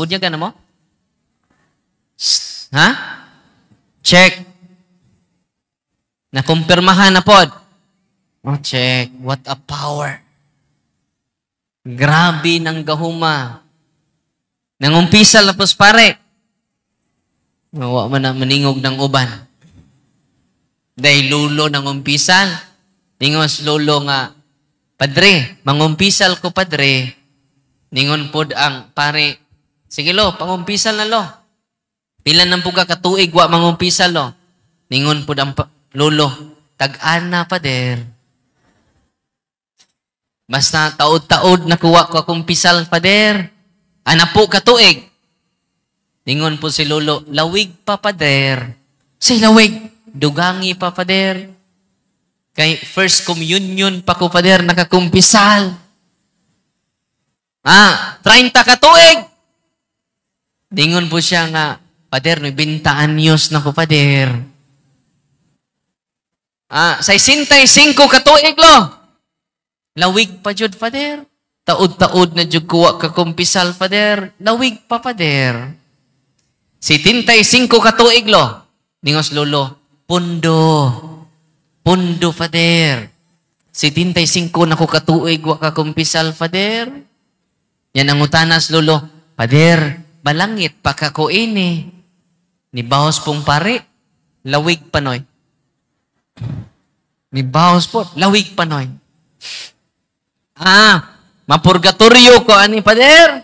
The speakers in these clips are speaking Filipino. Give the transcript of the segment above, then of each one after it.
Nabudyagan na mo? Ha? Check. Nakumpirmahan na pod. Oh, check. What a power. Grabe ng gahuma. Nangumpisal na pos pare. Nawa man na maningog ng uban. Dahil lulo nangumpisal. Ningos lulo nga, Padre, mangumpisal ko padre. Ningon pod ang pare. Sige lo, pangumpisal na lo. Pila nang po katuig wa mangumpisal lo. Ningon pod ang lulo. Tag-ana pader. Basta taod-taod nakuha ko akong pisal pader. Ana po katuig. Ningon po si lulo, lawig pa pader. Si lawig, dugangi pa pader. Kay first communion pa ko pader nakakumpisal. 30 katuig. Dingon po siya nga, pader, 90 anyos na ko pader. 65 katuig lo. Lawig pa jud pader. Taod-taod na jud kuwa kakumpisal pader. Lawig pa pader. 75 katuig lo. Ningos lolo, pundo. Pundo, Fader. 75 na ko katuig, wa ka kumpisal, Fader. Yan ang utanas, lolo. Fader, balangit, pakako ini. Ni bahos pong pare, lawig panoy. Ni bahos po, lawig panoy. Mapurgatorio ko, ani, Fader.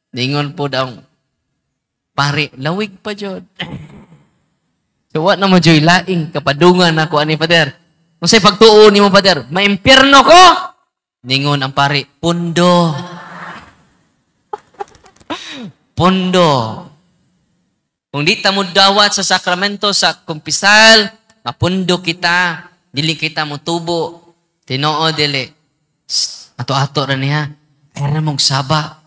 Dingon po daw, pare, lawig pa jod. So, what naman joy laing kapadungan ako ani pader. Kung sa'y pagtuon ni mo pader, maimpirno ko! Ningon ang pari, pundo. Pundo. Kung di ta mo dawat sa sakramento sa kumpisal, mapundo kita, dili kita mo tubo. Tinoo dili. Ato-ato ra niya. Ay ra mong saba.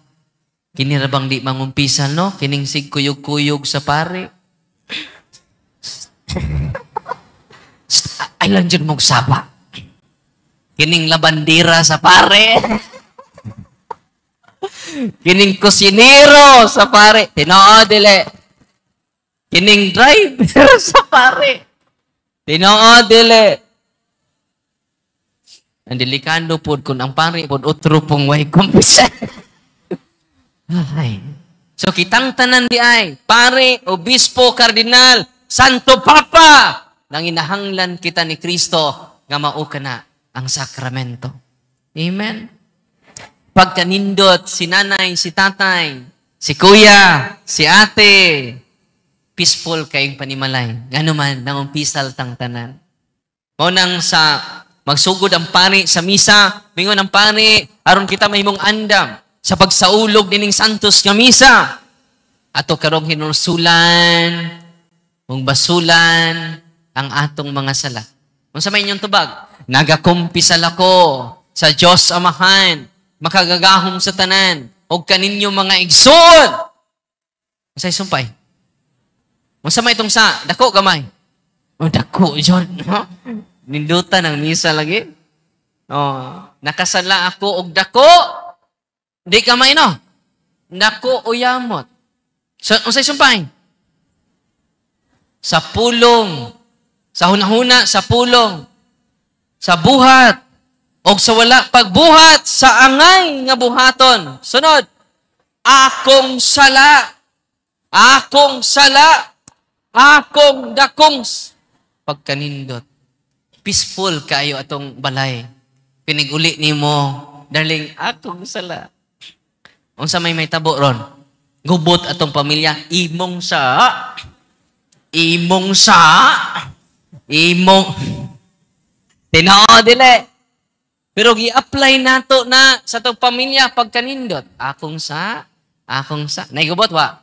Kini ra bang di mangumpisal no? Kining sig kuyog-kuyog sa pari. Ay lang dyan mong sapa. Kining labandira sa pare. Kining kusinero sa pare. Tinoo dili. Kining driver sa pare. Tinoo dili. Ang delikado po kung ang pare po utro pong way kumpisa. Ay. So kitang tanan di ay, pare, obispo, kardinal, Santo Papa, nang inahanglan kita ni Kristo nga mao kana ang sakramento. Amen? Pagkanindot, si nanay, si tatay, si kuya, si ate, peaceful kayong panimalay. Ngano man, nangumpisal tang tanan. O nang sa magsugod ang pari sa misa, mingon ang pari, aron kita mahimong andam sa pagsaulog dining santos nga misa. Ato karong hinursulan, mong basulan, ang atong mga sala. Kung sa may inyong tubag, nagakumpisal ako sa Diyos Amahan, makagagahom sa tanan, o kaninyo mga igsoon. Masay sumpay. Kung sa may itong sa, dako gamay. O dako, John. Nindutan ang misa lagi. Nakasala ako og dako. Di kamay no. Dako o yamot. So, unsay sumpay? Sa pulong, sa hunahuna, sa pulong, sa buhat, o sa wala pagbuhat, sa angay nga buhaton. Sunod, akong sala, akong dakong pagkanindot. Peaceful kayo atong balay. Piniguli ni mo, darling, akong sala. Unsa may tabo ron? Gubot atong pamilya, imong tinoo dili. Pero gi-apply nato na sa tong pamilya pagkanindot. Akong sa. Naigubot wa?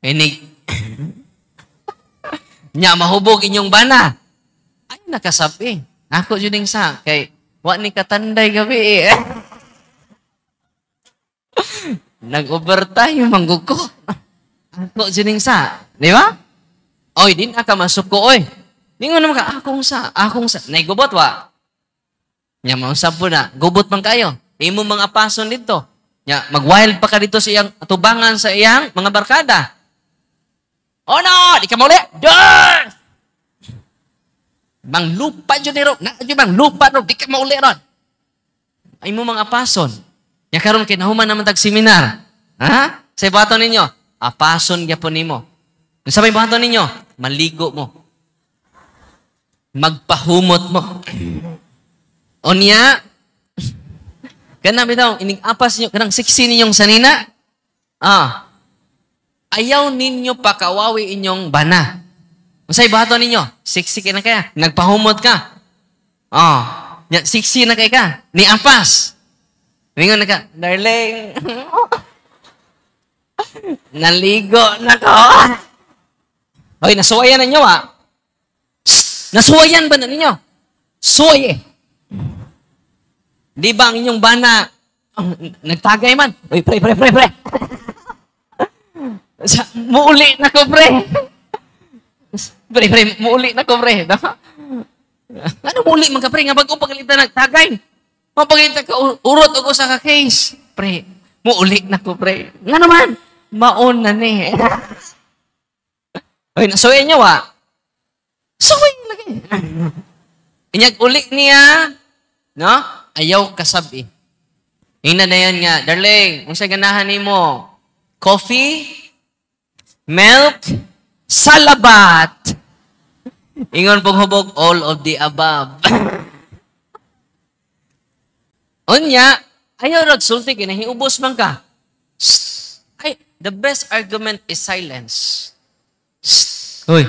Inig. Nya mahubog inyong bana. Ay, nakasabi. Ako juning sa. Kay, wa ni katanday gabi eh. Nag-overtime, mangguko. Ako juning sa. Di ba? Oy, din ka masuko, oy. Di nga naman ka, akong sa. Naigubot wa? Nya, mausap po na. Gubot man kayo. Imo mga pason dito. Mag-wild pa ka dito sa iyang tubangan sa iyang mga barkada. Oh no, di ka mauli. Diyos! Bang lupa dyan nero. Bang lupa ro, di ka mauli ron. Ay mo mga apason. Nya karon kinahuman naman tag seminar. Ha? Sa ibaton ninyo, apason gyapon nimo. Sa ibaton ninyo, maligo mo. Magpahumot mo. Onya, kana bitaw, ining apas niyo, kanang siksi ninyong sanina, ayaw ninyo pakawawi inyong bana. Unsay bato ninyo? Siksi ka na kaya. Nagpahumot ka. Siksi na kaya ka. Ni apas. Mingon na ka, darling, naligo na ko. Hoy, nasuwayan na ninyo Nasuwayan ba na ninyo? Suway eh. Di ba ang inyong bana, nagtagay man? Uy, pre. Muuli na ko, pre. Pre, muuli na ko, pre. Ano muuli man ka, pre? Nga bago pagalitan nagtagay. Mapagalitan ka, urot ako sa ka-case. Pre, muuli na ko, pre. Nga naman, maon na ni. Uy, nasuwayan nyo, Suway lagi. Inyag uli niya, no? Ayaw kasabi. Ina na yan nga, darling, kung sa ganahan mo, coffee, milk, salabat. Ingon pong hubog, all of the above. Unya, ayaw sulti, kinahiubos man ka. Ay, the best argument is silence. Hoy.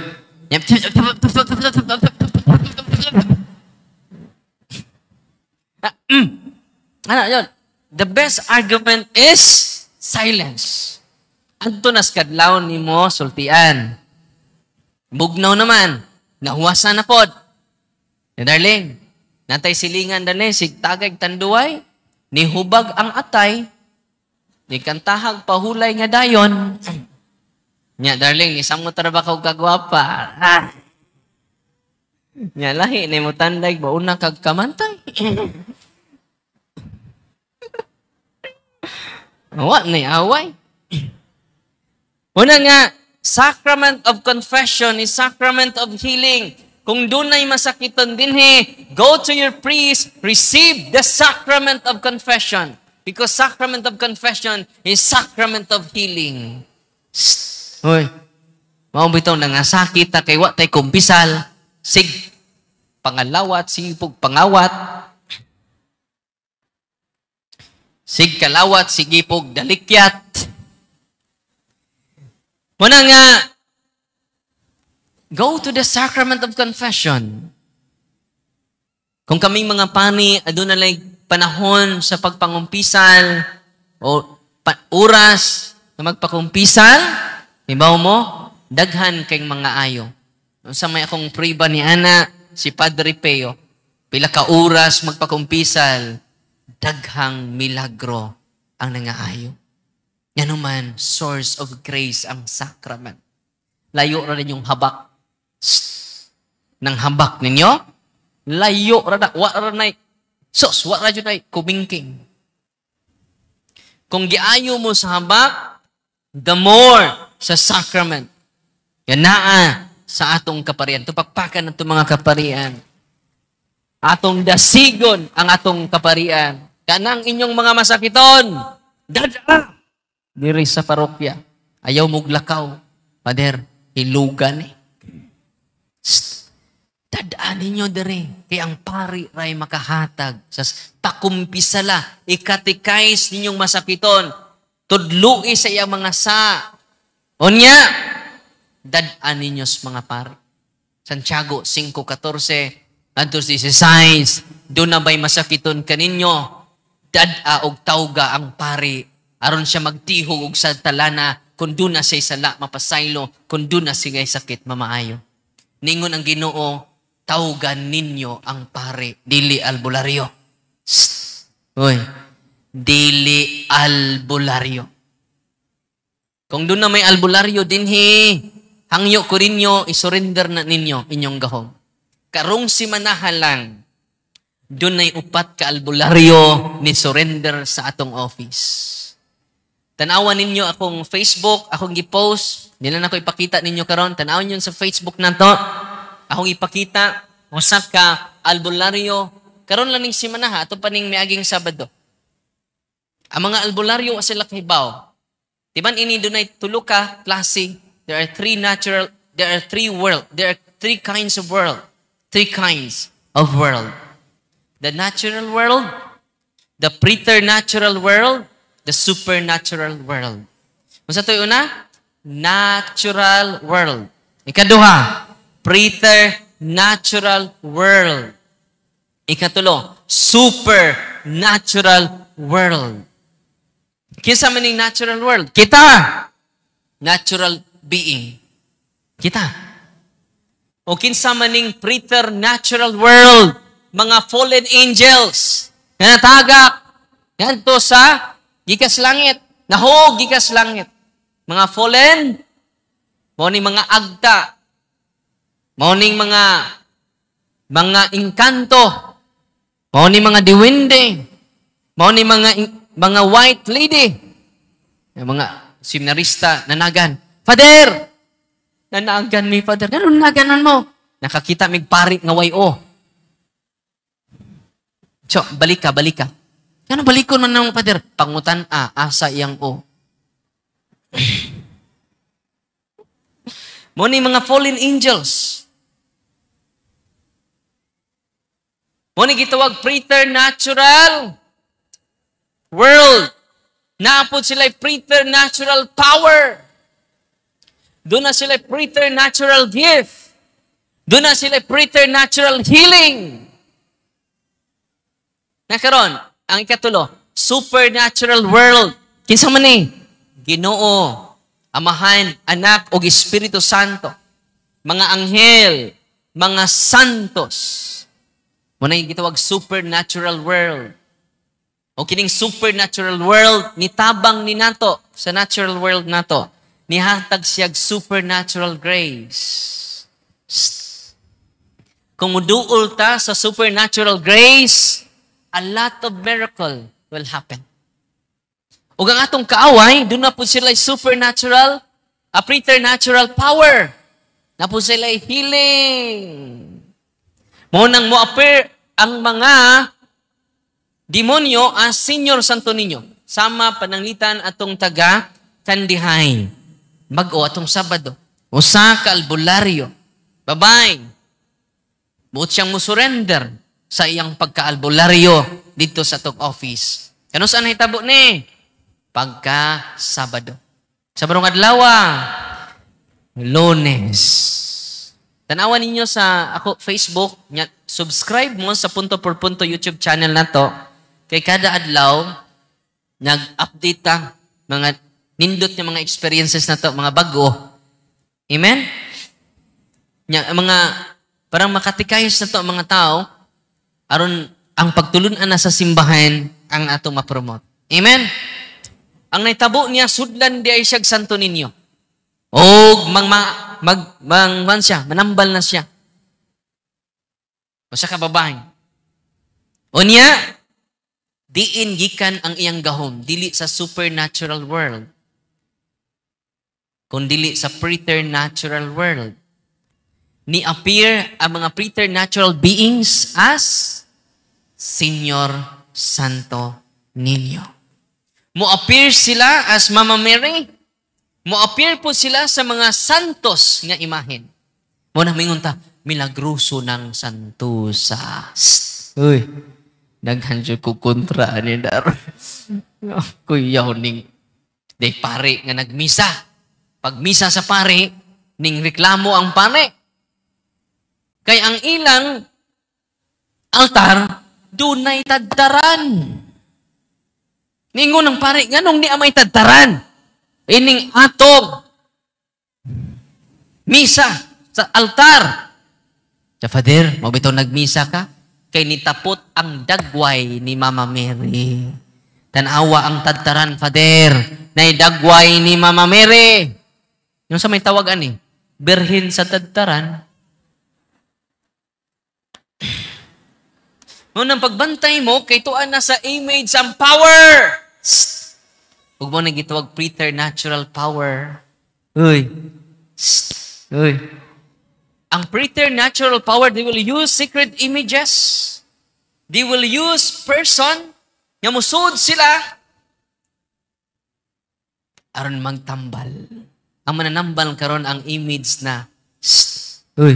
Ano yun? The best argument is silence. Anto nas kadlaw ni mo sultian. Bugnaw naman. Nahuwasan na pod. Darling, natay silingan dali, sigtagay tanduay, ni hubag ang atay, ni kantahag pahulay nga dayon. Nya, darling, ni samot ba kag kagwapa? Nya, lahi, ni mo tanday, bauna kag kamantay. What ni away? Una nga, sacrament of confession is sacrament of healing. Kung dunay masakiton dinhi, go to your priest, receive the sacrament of confession. Because sacrament of confession is sacrament of healing. Hoy, mao bitaw na nga sakit ta kay wa tay kumpisal, sig pangalawat, sipog pangawat. Sig kalawat, sigipog dalikyat. Muna nga, go to the sacrament of confession. Kung kaming mga pani, aduna lay panahon sa pagpangumpisal o oras na magpakumpisal, ibaw mo, daghan kayong mga ayo. Sa may akong priba ni Ana, si Padre Peo, pila ka oras magpakumpisal, daghang milagro ang nangaayo. Yan naman, source of grace ang sacrament. Layo ra rin yung habak. Nang habak ninyo, layo ra na, wa ra na, sos, wa ra dyan ay kumingking. Kung giayo mo sa habak, the more sa sacrament. Yan naa sa atong kaparian. Tupakpakan ng mga kaparian. Atong dasigon ang atong kaparian. Kanang inyong mga masakiton, dada! Diri sa parokya. Ayaw muglakaw. Pader, hilugan eh. Dadaan ninyo diri. Kaya ang pari ray makahatag. Sa pakumpisala, ikatikais ninyong masakiton. Tudlui sa iyang mga sa. Onya, dadaan ninyo sa mga pari. Santiago 5:14, Antos 16, doon na ba'y masakiton kaninyo? Dada og tawga ang pari. Aron siya magtihog og sa talana, kung doon na siya sala mapasaylo, kung doon na siya sakit mamaayo. Ningon ang Ginoo, tawgan ninyo ang pari, dili albularyo. Uy, dili albularyo. Kung doon na may albularyo dinhi, hangyo ko rinyo, isurrender na ninyo inyong gahom. Karong si manahan lang, doon ay upat ka albularyo ni surrender sa atong office. Tanawan ninyo akong Facebook, akong gi-post, di lang ako ipakita ninyo karon. Tanawon niyo sa Facebook nato. Akong ipakita usa ka albularyo. Karon lang ning semana ha, ato pa ning miaging Sabado. Ang mga albularyo sila kahibaw. Tiban ini dunay tulo ka klase. There are three kinds of world. Three kinds of world. The natural world, the preternatural world, the supernatural world. Unsa toy una? Natural world. Ikaduha, preternatural world. Ikatulo, supernatural world. Kinsa man ning natural world? Kita. Natural being. Kita. O kinsa man ning preternatural world? Mga fallen angels na natagak ngadto sa gikas langit, nahog gikas langit. Mga fallen, mao ni mga agta, mao ning mga engkanto, mao ni mga diwinde, mao ni mga white lady, mga seminarista nanagan. Father, nanagan mi Father. Ganun naganan mo. Nakakita mig pari nga wayo. So, balik ka. Ano balikon man ng Father? Pangutan asa iyang o. Mo ni mga fallen angels. Mo ni gitawag preternatural world. Naapod sila preternatural power. Doon na sila preternatural gift. Doon na sila preternatural healing. Nakaroon, ang ikatulo, supernatural world. Kinsa man ni? Ginoo, Amahan, Anak, o Espiritu Santo. Mga anghel, mga santos. Muna yung gitawag supernatural world. O kining supernatural world, nitabang ni nato sa natural world nato. Nihatag siyag supernatural grace. Kung muduol ta sa supernatural grace, a lot of miracle will happen. Ug ang atong kaaway, doon na po sila supernatural, a preternatural power. Na po sila healing. Mo nang mo-appear ang mga demonyo as Senior Santo Niño. Sama pananglitan atong taga Kandihay. Mag-o atong Sabado. Usa ka albularyo. Babae. Buot siyang musurrender sa iyang pagka-albularyo dito sa atong office. Kano saan hitabo ni? Pagka Sabado. Sabado nga adlaw, Lunes. Tanawan ninyo sa ako Facebook, subscribe mo sa Punto por Punto YouTube channel na to. Kay kada adlaw, nag-update ta mga nindot ng mga experiences na to, mga bago. Amen? Mga parang makatikayos na to mga tao, aron ang pagtulunan na sa simbahan ang atong mapromote. Amen? Ang naitabo niya, sudlan di ay siyag Santo Niño. O manambal na siya. O sa kababaeng. O niya, diin gikan ang iyang gahom, dili sa supernatural world, kundi sa preternatural world. Ni-appear ang mga preternatural beings as Senior Santo Niño. Mo-appear sila as Mama Mary. Mo-appear po sila sa mga santos nga imahen. Mo na mingunta, milagroso ng santusa. Uy, naghanjo ko kontra ni Dar. Kuyaw ning day pare nga nagmisa. Pag misa sa pare, ning reklamo ang pare. Kay ang ilang altar, dunay tadtaran. Ningon ng pare, nganong di amay tadtaran? Ining atog misa sa altar. Sa Father, mabitaw nagmisa ka? Kay nitapot ang dagway ni Mama Mary. Tanawa ang tadtaran, Father, na dagway ni Mama Mary. Yung sa may tawagan Birhin sa tadtaran. Nung pagbantay mo, kay tuan na sa image ang power. Ug mo na gitawag preternatural power. Uy. Uy. Ang preternatural power, they will use secret images. They will use person nga musud sila aron magtambal. Ang mananambal karon ang image na uy.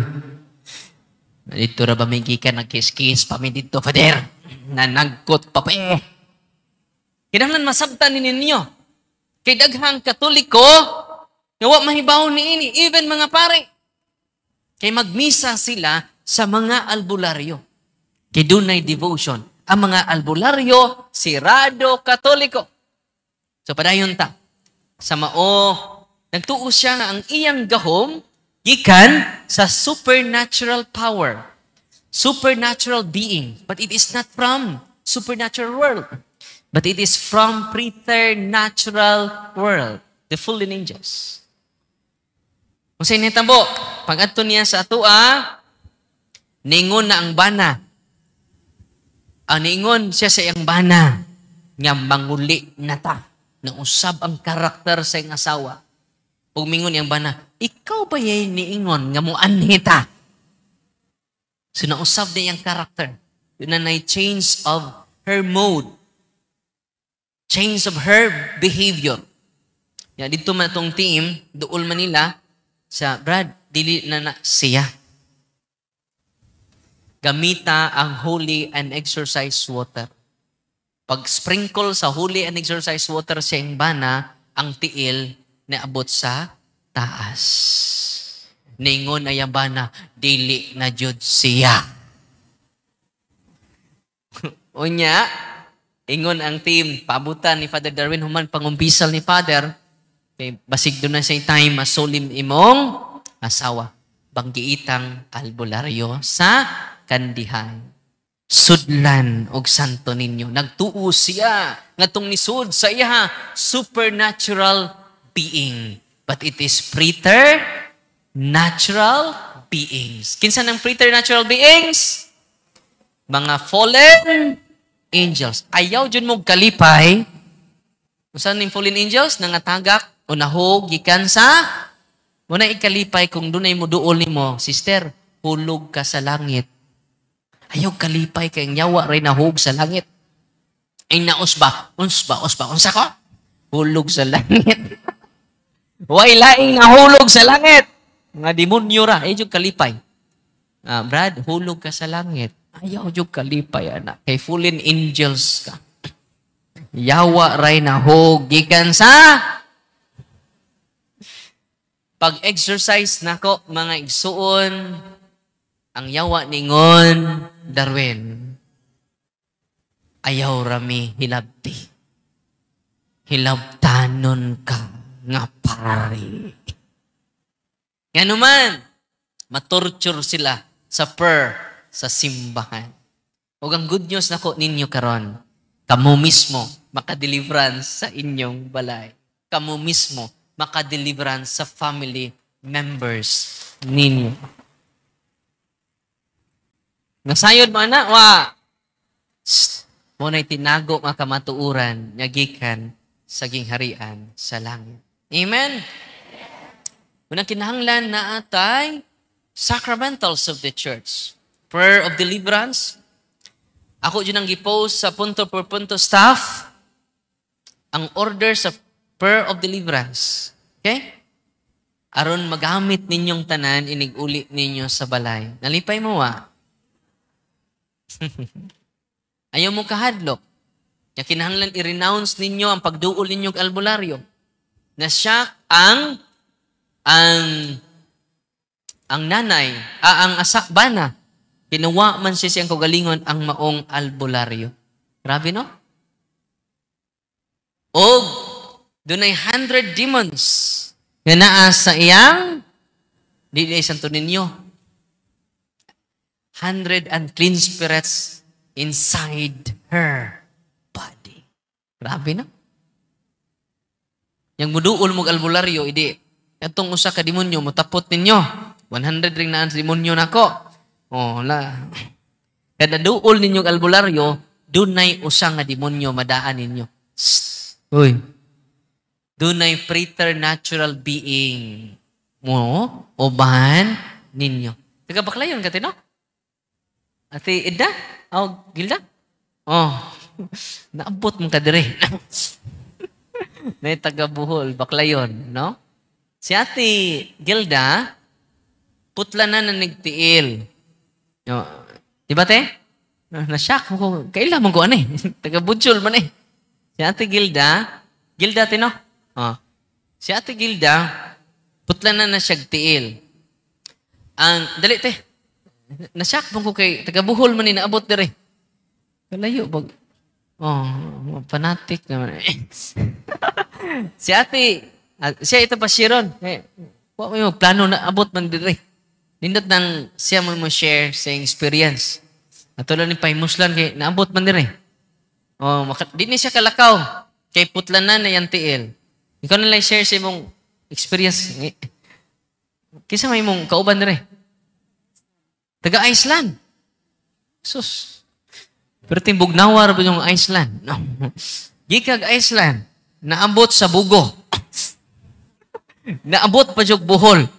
Dito ra ba may gikan nagkis-kis pa mi dito, Father? Nanagkot pa pa eh. Kinahanglan masabtan ninyo. Kay daghang Katoliko, nga wa mahibaw niini, even mga pare. Kay magmisa sila sa mga albularyo. Kay dunay devotion. Ang mga albularyo, sirado Katoliko. So padayon ta. Sa mao, nagtuo siya nga ang iyang gahom gikan sa supernatural power. Supernatural being. But it is not from supernatural world. But it is from preternatural world. The fallen angels. Kung sa initabo, pag ato niya sa atua, ningon na ang bana. Ningon siya sa iyang bana nga manguli na ta. Na usab ang karakter sa iyang asawa. Ug mingon iyang bana, ikaw ba yay niingon nga mo anhita? So nausab na iyang karakter. Yun na change of her mode. Change of her behavior. Yan, dito man itong team, dool man nila, sa Brad, dili na siya. Gamita ang holy and exercise water. Pag sprinkle sa holy and exercise water sa iyang bana, ang tiil na abot sa taas. Ningon ay ang bana, dili na jud siya. Unya, ingon ang team, pabutan ni Father Darwin, human pangumpisal ni Father, kay basig doon na sa time, masulim imong asawa. Banggiitang albularyo sa kandihan. Sudlan og santo ninyo. Nagtuo siya. Ngatong nisud sa iya, supernatural being. But it is preternatural beings. Kinsa ng preternatural beings? Mga fallen angels. Ayaw dyan mo kalipay. Saan ng fallen angels? Nangatagak o nahog, gikan sa muna ikalipay kung dunay mo duol ni mo, sister, hulog ka sa langit. Ayaw kalipay kay nyawa ray nahog sa langit. Ay nausba, unsa ko? Hulog sa langit. Way laing nahulog sa langit. Mga demonyo ra, ayaw kalipay. Brad, hulog ka sa langit. Ayaw yung kalipay, anak. Kay fallen angels ka. Yawa ray nahog, gikan sa pag-exercise nako, mga igsuon, ang yawa ningon, Darwin, ayaw rami hilabti. Hilabtanon ka nga pare. Nga naman, matorture sila sa sa simbahan. O ang good news nako ninyo karon, kamo mismo makadeliverance sa inyong balay. Kamo mismo makadeliverance sa family members ninyo. Nasayod mo na, mo na'y tinago mga kamatuuran, nyagikan sa gingharian sa langit. Amen? Unang kinahanglan na atay sacramentals of the church. Prayer of deliverance. Ako dyan ang gipost sa punto per punto staff ang order sa prayer of deliverance. Okay? Aron magamit ninyong tanan, inig-uli ninyo sa balay. Nalipay mo Ayaw mo kahadlok. Kaya kinahanglan i-renounce ninyo ang pagduol ninyong albularyo. Na siya ang nanay, ang bana. Ginawa man siya siyang kagalingon ang maong albularyo. Grabe, no? O, dunay 100 demons nga naa sa iyang di santo ninyo. 100 unclean spirits inside her body. Grabe, no? Yang muduol mong albularyo, idi, itong usa ka demonyo, mutapot ninyo. 100 ring na ang demonyo nako. Kada duol ninyong albularyo, dunay usa nga demonyo madaan ninyo. Uy, dunay preternatural being mo, uban ninyo. Taga-baklayon ka, no? Ate Ida? Oh, Gilda? Oh, naabot mong kadiri. May taga-Buhol, baklayon, no? Si Ate Gilda, putla na nagtiil. No, di ba, te? Na-shock ko. Kailan mo ko, ano eh? Taga-Budjol man eh. Si Ate Gilda, te, no? Oh. Si Ate Gilda, putla na siya tiil. Dali, te. Na-shock mo ko kay taga-Buhol man eh, naabot dire. Kalayo, bag. Oh, fanatic naman eh. Si Ate, siya ito pa Sharon. Huwag mo plano na abot man dire. Nindot nang siya mo share sa experience. At tulad ni Pai Muslan, kay naabot man dire. Oh, di ni siya kalakaw. Kay putlanan na yan tiil. Ikaw na lang share sa imong experience. Kisa may mong kauban dire. Taga Iceland. Sus. Pero timbugnawar ba yung Iceland? No. Gikag Iceland. Naabot sa Bugo. Naabot pa yung Buhol.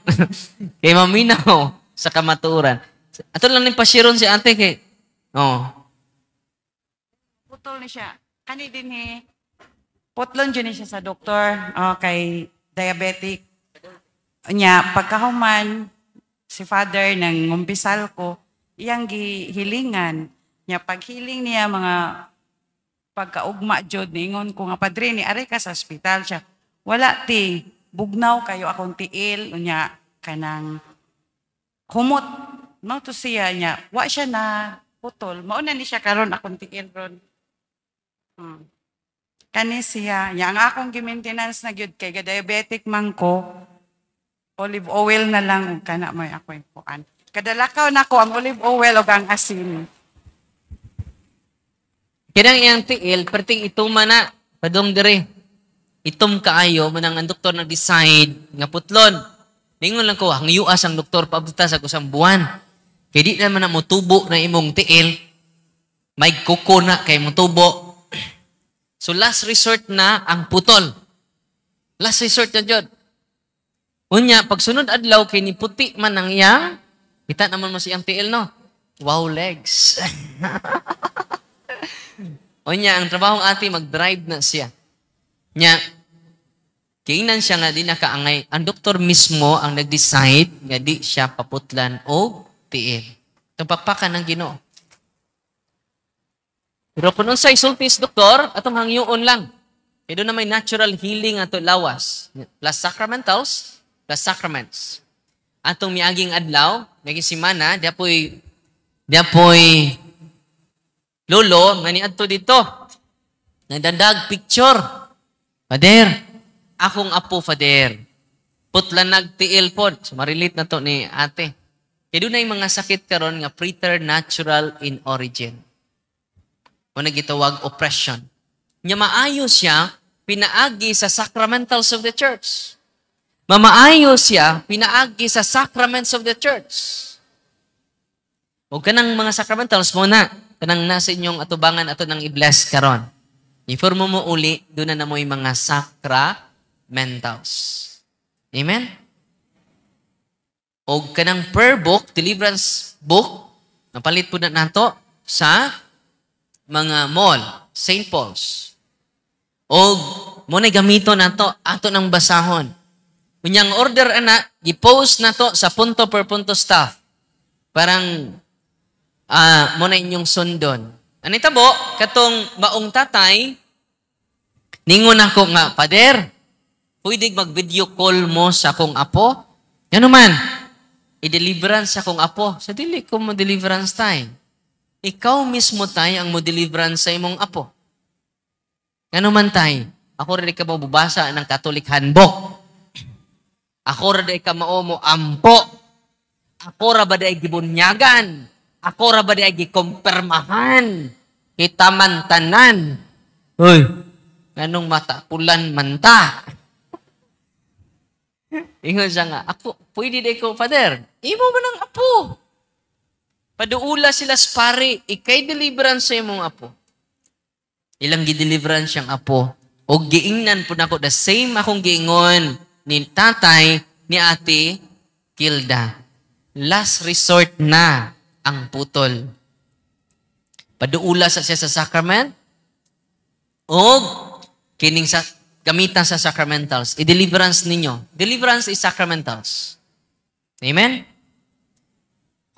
Kay maminaw sa kamaturan. Ato lang ni pasiron si ate kay putol ni siya. Kani din putlon dyan siya sa doktor. Kay diabetic. Nya, pagkahuman, si father nang ngumpisal ko, iyang gihilingan. Nya, paghiling niya, mga pagkaugma jud ningon ko nga padre ni are ka sa ospital siya. Wala ti, bugnaw kayo akong tiil, unya kanang humot. Mao to siya niya, wa siya na putol. Mao na ni siya karon akong tiil ron. Kani siya, nya ang akong gi-maintenance na gyud kay diabetic man ko. Olive oil na lang ug kana may ako kuan. Kadalakaw nako ang olive oil ug ang asin. Kinang iyang tiil, perting ituma na, padong dire. Itom kaayo, manang ang doktor nag-decide nga putlon. Ningon lang ko, ang yuas ang doktor, paabota sa kusang buwan. Kaya di naman na mutubo na imong tiil, may kuko na kay mutubo. So last resort na ang putol. Last resort na dyan. Unya, pagsunod adlaw, kay ni puti man ang iyang, kita naman mo siyang tiil, no? Wow, legs. Unya, ang trabahong ati, mag-drive na siya. Nya, kainan siya nga di nakaangay. Ang doktor mismo ang nag-decide nga di siya paputlan o tiil. Itong pakpakan ng Ginoo. Pero kung sa isultis, doktor, atong hangyoon lang. Ito na may natural healing ato lawas. Plus sacramentals, plus sacraments. Atong miaging adlaw, naging simana, diapoy lolo, nga niadto dito. Nagdadag picture. Fader, akong apo, Fader. Putlan nagtiil pod. So, marilit na to ni ate. Kaya doon na yung mga sakit karon nga preternatural in origin. O nagitawag oppression. Nya maayo siya, pinaagi sa sacramentals of the church. Mamaayo siya, pinaagi sa sacraments of the church. O kanang mga sacramentals mo na, kanang nasa inyong atubangan ato nang i-bless karon. I-formo mo uli, doon na mo yung mga sacramentals. Amen? O kanang prayer book, deliverance book, napalit po na nato sa mga mall, St. Paul's. O muna gamito nato ato ng basahon. Kunyang order ana, i-post nato sa punto per punto staff. Parang muna inyong sundon. Anita bo, katong maong tatay, ningon ako nga, Pader, pwede mag-video call mo sa akong apo? Yan man, i-deliverance sa akong apo. Sa dili ko mo deliverance tayo. Ikaw mismo tayo ang mo deliverance sa imong apo. Yan man tayo. Ako rin ka mabubasa ng Catholic Handbook. Ako rin ka mo ampo. Ako rin ba day gibunyagan? Ako ra ba di ay gikumpirmahan? Kita man tanan. Hoy, anong mata? Pulan manta. Ingon siya nga, ako, pwede di ko, Father, imo ba ng apo? Paduula sila sa pari, ikay deliverance sa imong apo. Ilang gideliverance siyang apo, o O giingnan po nako, the same akong giingon ni tatay, ni ate, Kilda. Last resort na ang putol. Paduula sa siya sa sacrament, o kining sa gamitan sa sacramentals. I-deliverance ninyo. Deliverance is sacramentals. Amen?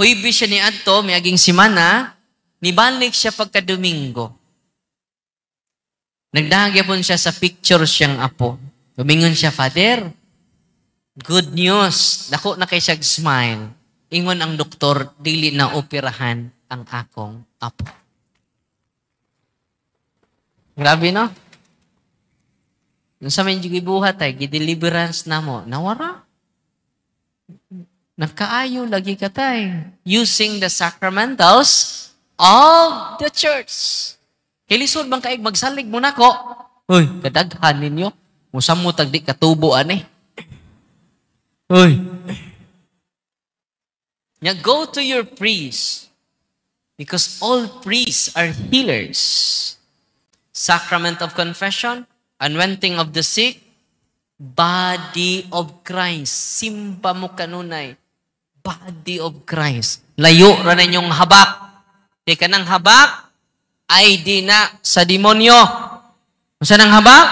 Huibi siya ni adto, may aging simana, nibalik siya pagka-Domingo. Nagdahagyapon siya sa picture siyang apo. Lumingon siya, Father, good news. Dako na kay siya smile. Ingon ang doktor, dili na operahan ang akong apo. Grabe, no? Nung sa may gibuhat ay, gideliverance na mo. Nawara. Nagkaayo lagi ka tay. Using the sacramentals of the church. Kilisod bang kaig magsalig mo nako? Uy, kadaghan ninyo. Musam mo tagdi katubuan eh. Uy. Now go to your priest. Because all priests are healers. Sacrament of confession, anointing of the sick, body of Christ. Simba mo kanunay. Body of Christ. Layo ra ninyong habak. Di ka ng habak, ay di na sa demonyo. Masa nang habak?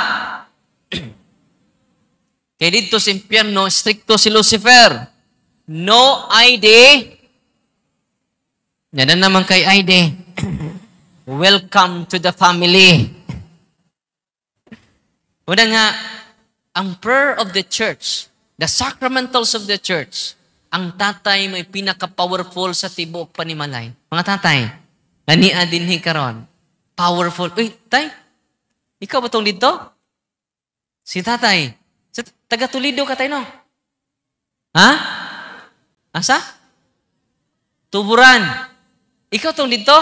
Kaya dito sa impyerno, stricto si Lucifer. No ID. Yan na naman kay ID. Welcome to the family. Una nga, ang prayer of the church, the sacramentals of the church, ang tatay may pinaka-powerful sa tibok panimalay. Mga tatay, nania din karon. Powerful. Uy, tay, ikaw ba itong dito? Si tatay. Taga-Tulido ka tayo, no? Ha? Asa? Tuburan. Ikaw itong dito?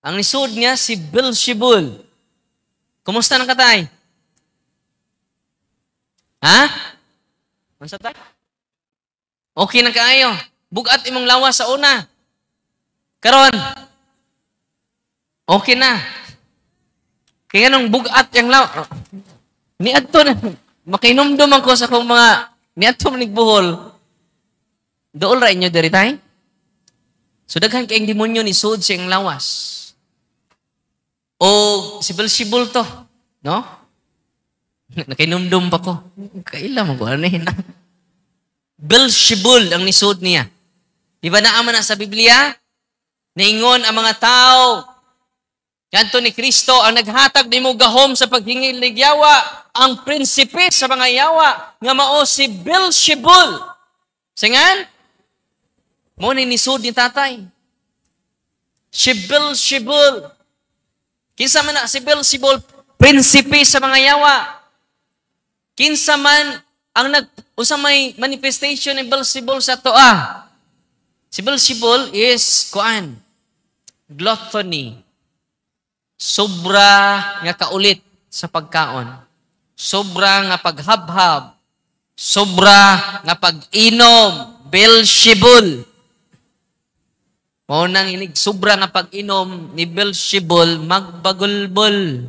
Ang lisod niya, si Beelzebul. Kumusta ng katay? Ha? Ano sa tayo? Okay na kaayo. Bugat imong lawas sa una. Karon. Okay na. Kaya nung bugat yung lawas. Niadto na. Makinumdum ako sa kong mga niadto manigbuhol. Dool ra inyo diri tay? So daghan kayong demonyo ni sud siyang lawas. O si Beelzebul to, no? Nakinumdum pa ko. Kaila mo ko anahin. Beelzebul ang nisod niya. Di ba naaman na sa Biblia? Naingon ang mga tao. Kanto ni Kristo ang naghatag ni mo gahom sa paghingil ng yawa. Ang prinsipe sa mga yawa nga mao si Beelzebul. Singan? Mo ni nisod ni tatay. Si Beelzebul. Kinsa man na si Beelzebul, prinsipe sa mga yawa. Kinsa man ang usa may manifestation ni Beelzebul sa toa. Si Beelzebul is kuan, gluttony. Sobra nga kaulit sa pagkaon. Sobra nga paghabhab. Sobra nga pag-inom. Beelzebul. Mao nang inig sobra nga pag-inom ni Beelzebul magbagulbol.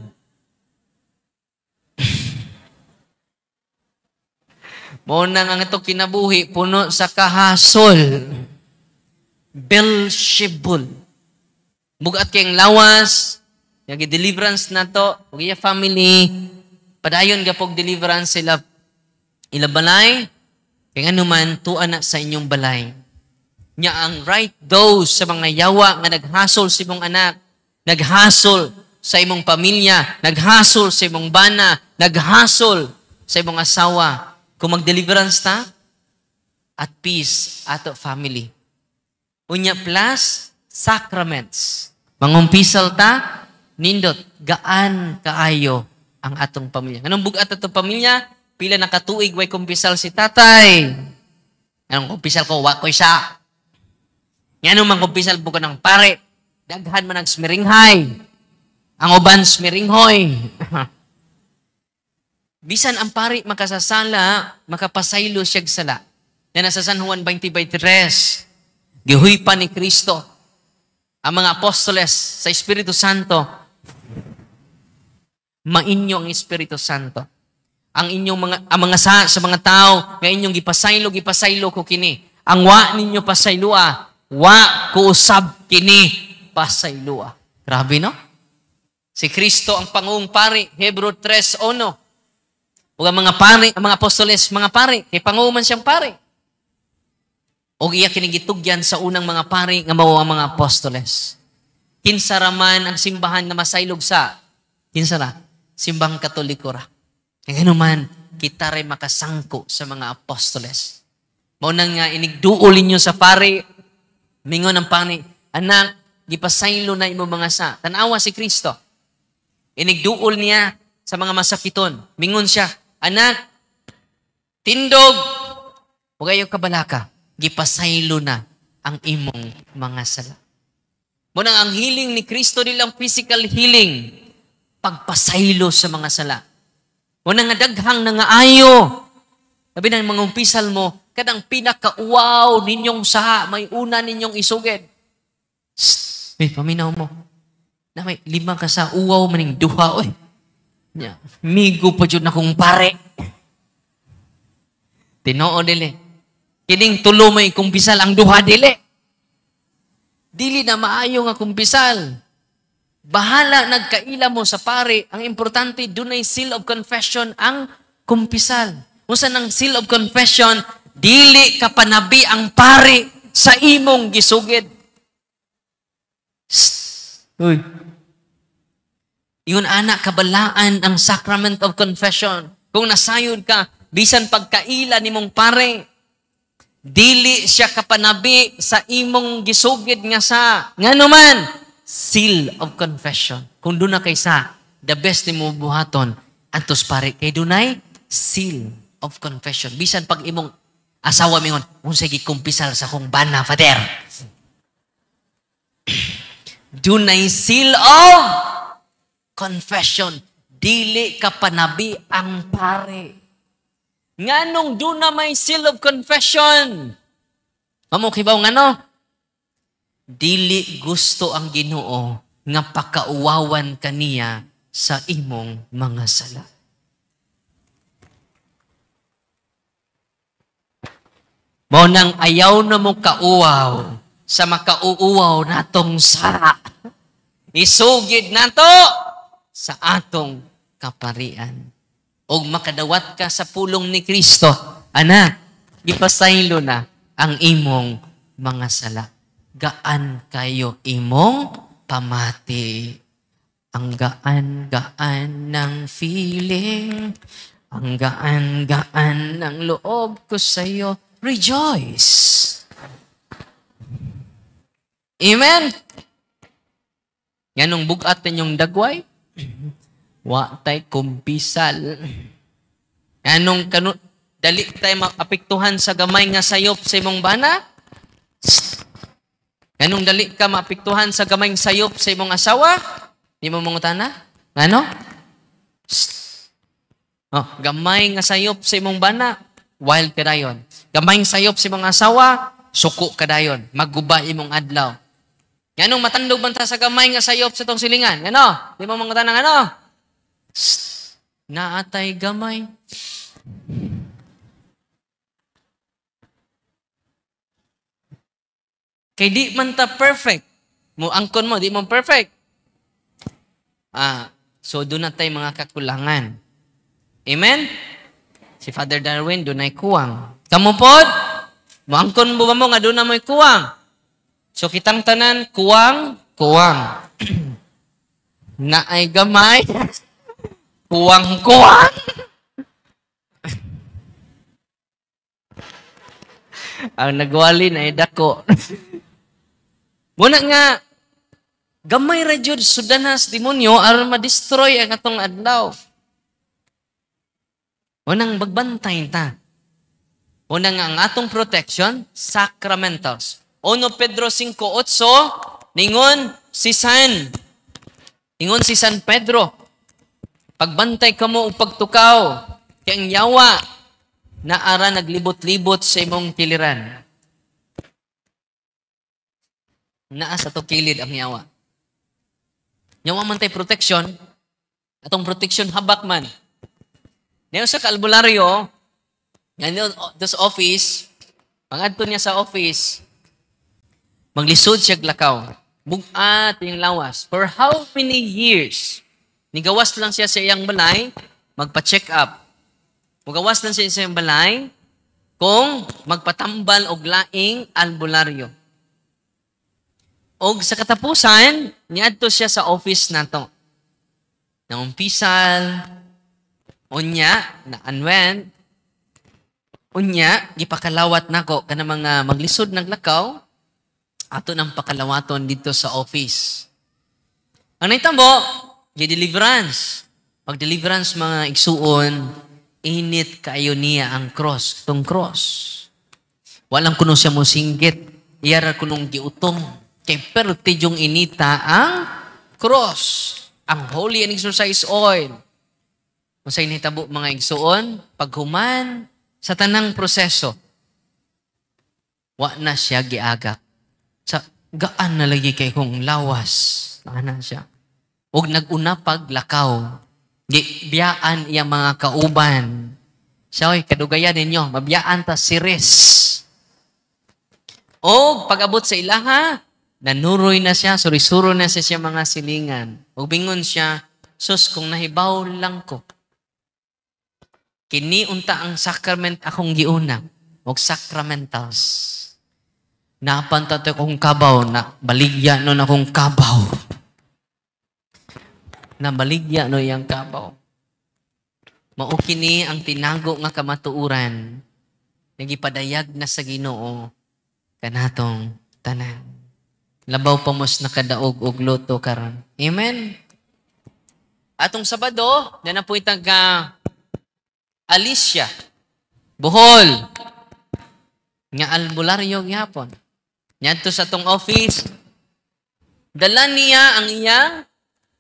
Mao nang ang ito kinabuhi puno sa kahasol. Beelzebul. Bugat kayong lawas, yung deliverance na to, ug iya family, padayon gapog deliverance sila ilabalay, kaya nga naman, tuan na sa inyong balay. Nya ang right dose sa mga yawa nga naghasol sa imong anak, naghasol sa imong pamilya, naghasol sa imong bana, naghasol sa imong asawa. Kung mag-deliverance ta, at peace ato family. Unya plus, sacraments. Mangumpisal ta, nindot, gaan kaayo ang atong pamilya. Anong bugat atong pamilya? Pila nakatuig way kumpisal si tatay. Anong kumpisal ko? Wakoy siya. Yan man kumpisal po ko ng pare. Daghan man ang smiringhay. Ang uban smiringhoy. Bisan ang pari makasasala, makapasaylo siyag sala. Na nasa San Juan 20:23, gihuy pa ni Kristo ang mga apostoles sa Espiritu Santo. mainyo ang Espiritu Santo. Ang inyong mga sa mga tao nga inyong gipasaylo ko kini. Ang wa ninyo pasaylua, wa ko usab kini pasaylua. Grabe no? Si Kristo ang Pangulong Pari, Hebrew 3:1. O ang mga pari, ang mga apostoles, mga pari, kay panguman siyang pari. O iya kinigitugyan sa unang mga pari nga mao ang mga apostoles. Kinsa raman ang simbahan na masaylog sa simbang Katoliko ra. Kaya man, kita rin makasangko sa mga apostoles. Mao nang nga inigduol ninyo sa pari, mingon ang pari, anak, gipasaylo na imo mga sa. Tanawa si Kristo. Inigduol niya sa mga masakiton. Mingon siya, anak, tindog, huwag kayo kabalaka, gipasaylo na ang imong mga sala. Munang ang healing ni Kristo nilang physical healing, pagpasaylo sa mga sala. Munang nga daghang na nga ayo. Sabi ng mga umpisal mo, kadang pinaka-wow ninyong saha, may una ninyong isugid. Paminaw mo. Na may 5 ka sa uwaw maning duha, oy. Migo pa dyan akong pare. Tinoo dili. Kining tulo may kumpisal ang duha dili. Dili na maayo nga kumpisal. Bahala nagkaila mo sa pare. Ang importante, dunay seal of confession ang kumpisal. Unsa nang seal of confession, dili ka panabi ang pare sa imong gisugid. Uy. Yun anak, kabalaan ang sacrament of confession. Kung nasayod ka, bisan pagkaila ni mong pare, dili siya kapanabi sa imong gisugid nga sa, nga naman, seal of confession. Kung doon na kay sa, the best ni mo buhaton, antos pare, kay dunay seal of confession. Bisan pag imong asawa mingon, unsay gikumpisal sa kong bana, father. Dunay seal of confession. Dili ka panabi ang pare. Nganong doon na may seal of confession? Mamukibaw nga no? Dili gusto ang Ginoo nga pakauwawan kaniya sa imong mga sala. Mao nang ayaw na mo kauwaw sa makauuwaw natong sara. Isugid nato sa atong kaparian. O makadawat ka sa pulong ni Kristo, anak, ipasaylo na ang imong mga sala. Gaan kayo imong pamati. Ang gaan-gaan ng feeling, ang gaan-gaan ng loob ko sa iyo. Rejoice! Amen? Yanong bugat ninyong dagway, wa tay kumpisal. Yanong dali tay maapektuhan sa gamay nga sayop sa imong bana? Yanong dali ka maapektuhan sa gamay nga sayop sa imong asawa? Di mo mangutana? Ano? Oh, gamay nga sayop sa imong bana, wild ka dayon. Gamay nga sayop sa imong asawa, suko ka dayon. Magguba imong adlaw. Yanong matandog banta sa gamay nga sayop sa tong silingan. Ano? Di mo mangutana ng ano? Naatay gamay. Kay di man ta perfect. Angkon mo, di mo perfect. So doon na tayo mga kakulangan. Amen? Si Father Darwin, doon ay kuwang. Kamu pod? Angkon mo ba mo nga doon na mo'y kuwang? So kitang tanan, kuwang. Na ay gamay. Kuwang. Ang nagwali na ay dako. Muna nga, gamay ra jud sudanas demonyo aron ma-destroy ang atong adlaw. Unang bagbantay ta. Unang nga ang atong protection, sacramentals. 1 Pedro 5:8, ningon si San Pedro, pagbantay ka mo o pagtukaw, kay ang yawa na ara naglibot-libot sa imong kiliran. Naa sa to kilid ang yawa. Yawa man tay protection, Atong protection habak man. Ngayon sa albularyo, ngayon sa office, pag-adto niya sa office, maglisod siya lakaw. Bugat yung lawas. For how many years? Nigawas lang siya sa iyang balay, magpa-check up. Magawas lang siya sa iyang balay, kung magpatambal og laing albularyo. Og sa katapusan, niadto siya sa office nato. Naumpisal, unya, na-unwent, unya, gipakalawat nako kana mga maglisod naglakaw, ato nang pakalawaton dito sa office. Ang naitabo, gi-deliverance. Pag-deliverance mga igsuon, init kayo niya ang cross, itong cross. Walang kuno siya mo singgit, iyara kunong giutong, kay pero tidyong inita ang cross. Ang holy and exercise oil. Kung sa initabo mga igsuon, paghuman sa tanang proseso, wa na siya giagak. Sa gaan na lagi kay kong lawas. Ana siya. Og nag-una paglakaw. Biyaan iya mga kauban. Siya, kadugayan ninyo, mabiyaan ta siris. O pag-abot sa ilaha, nanuroy na siya, surisuro na siya mga silingan. O bingon siya, sus, kung nahibaw lang ko, kiniunta ang sacrament akong giuna, o sacramentals. Napantato kong kabaw, na baligya no na kong kabaw. Na baligya no yung kabaw. Maukini ang tinago nga kamatuuran, nagipadayag na sa Ginoo, kanatong tanan. Labaw pa mos nakadaog og luto karon. Amen. Atong Sabado, na napoy taga Alicia, Bohol. Nga albularyo gyapon. Ngadto sa tong office, dala niya ang iyang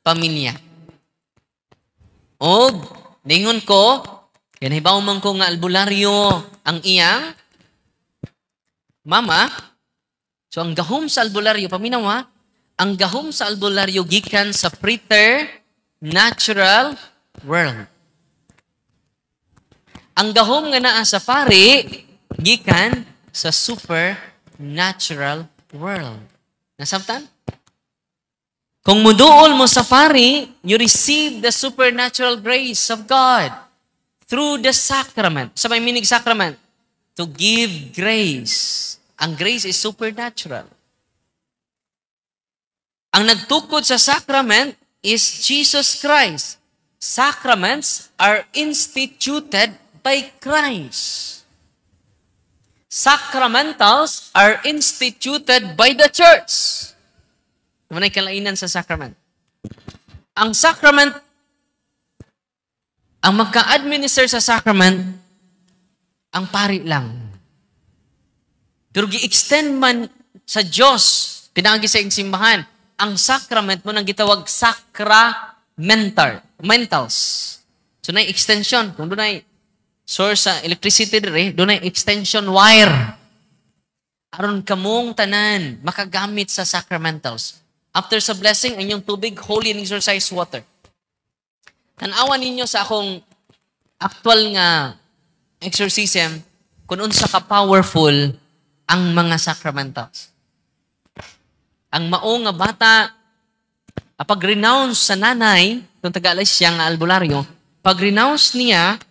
pamilya. Og ningon ko, kinahibaw man ko nga albularyo ang iyang mama. So, ang gahom sa albularyo, paminawa, ang gahom sa albularyo gikan sa preternatural world. Ang gahom nga naa sa pari, gikan sa supernatural world. Nasabtan? Kung muduol mo sa pari, you receive the supernatural grace of God through the sacrament. Sa may minig sacrament? To give grace. Ang grace is supernatural. Ang nagtukod sa sacrament is Jesus Christ. Sacraments are instituted by Christ. Sacramentals are instituted by the church. Manay kalainan sa sacrament. Ang sacrament, ang magka-administer sa sacrament, ang pari lang. Pero gi-extend man sa Diyos, pinagi sa simbahan, ang sacrament mo nang gitawag sacramentals. So, na extension. Kung doon ay source sa electricity dire, doon ay extension wire. Aron kamong tanan, makagamit sa sacramentals. After sa blessing, ang inyong tubig, holy and exercise water. Tanawan ninyo sa akong actual nga exorcism, kung unsa ka powerful ang mga sacramentals. Ang mao nga bata, pag-renounce sa nanay, itong taga-alis siya nga albularyo, pag-renounce niya,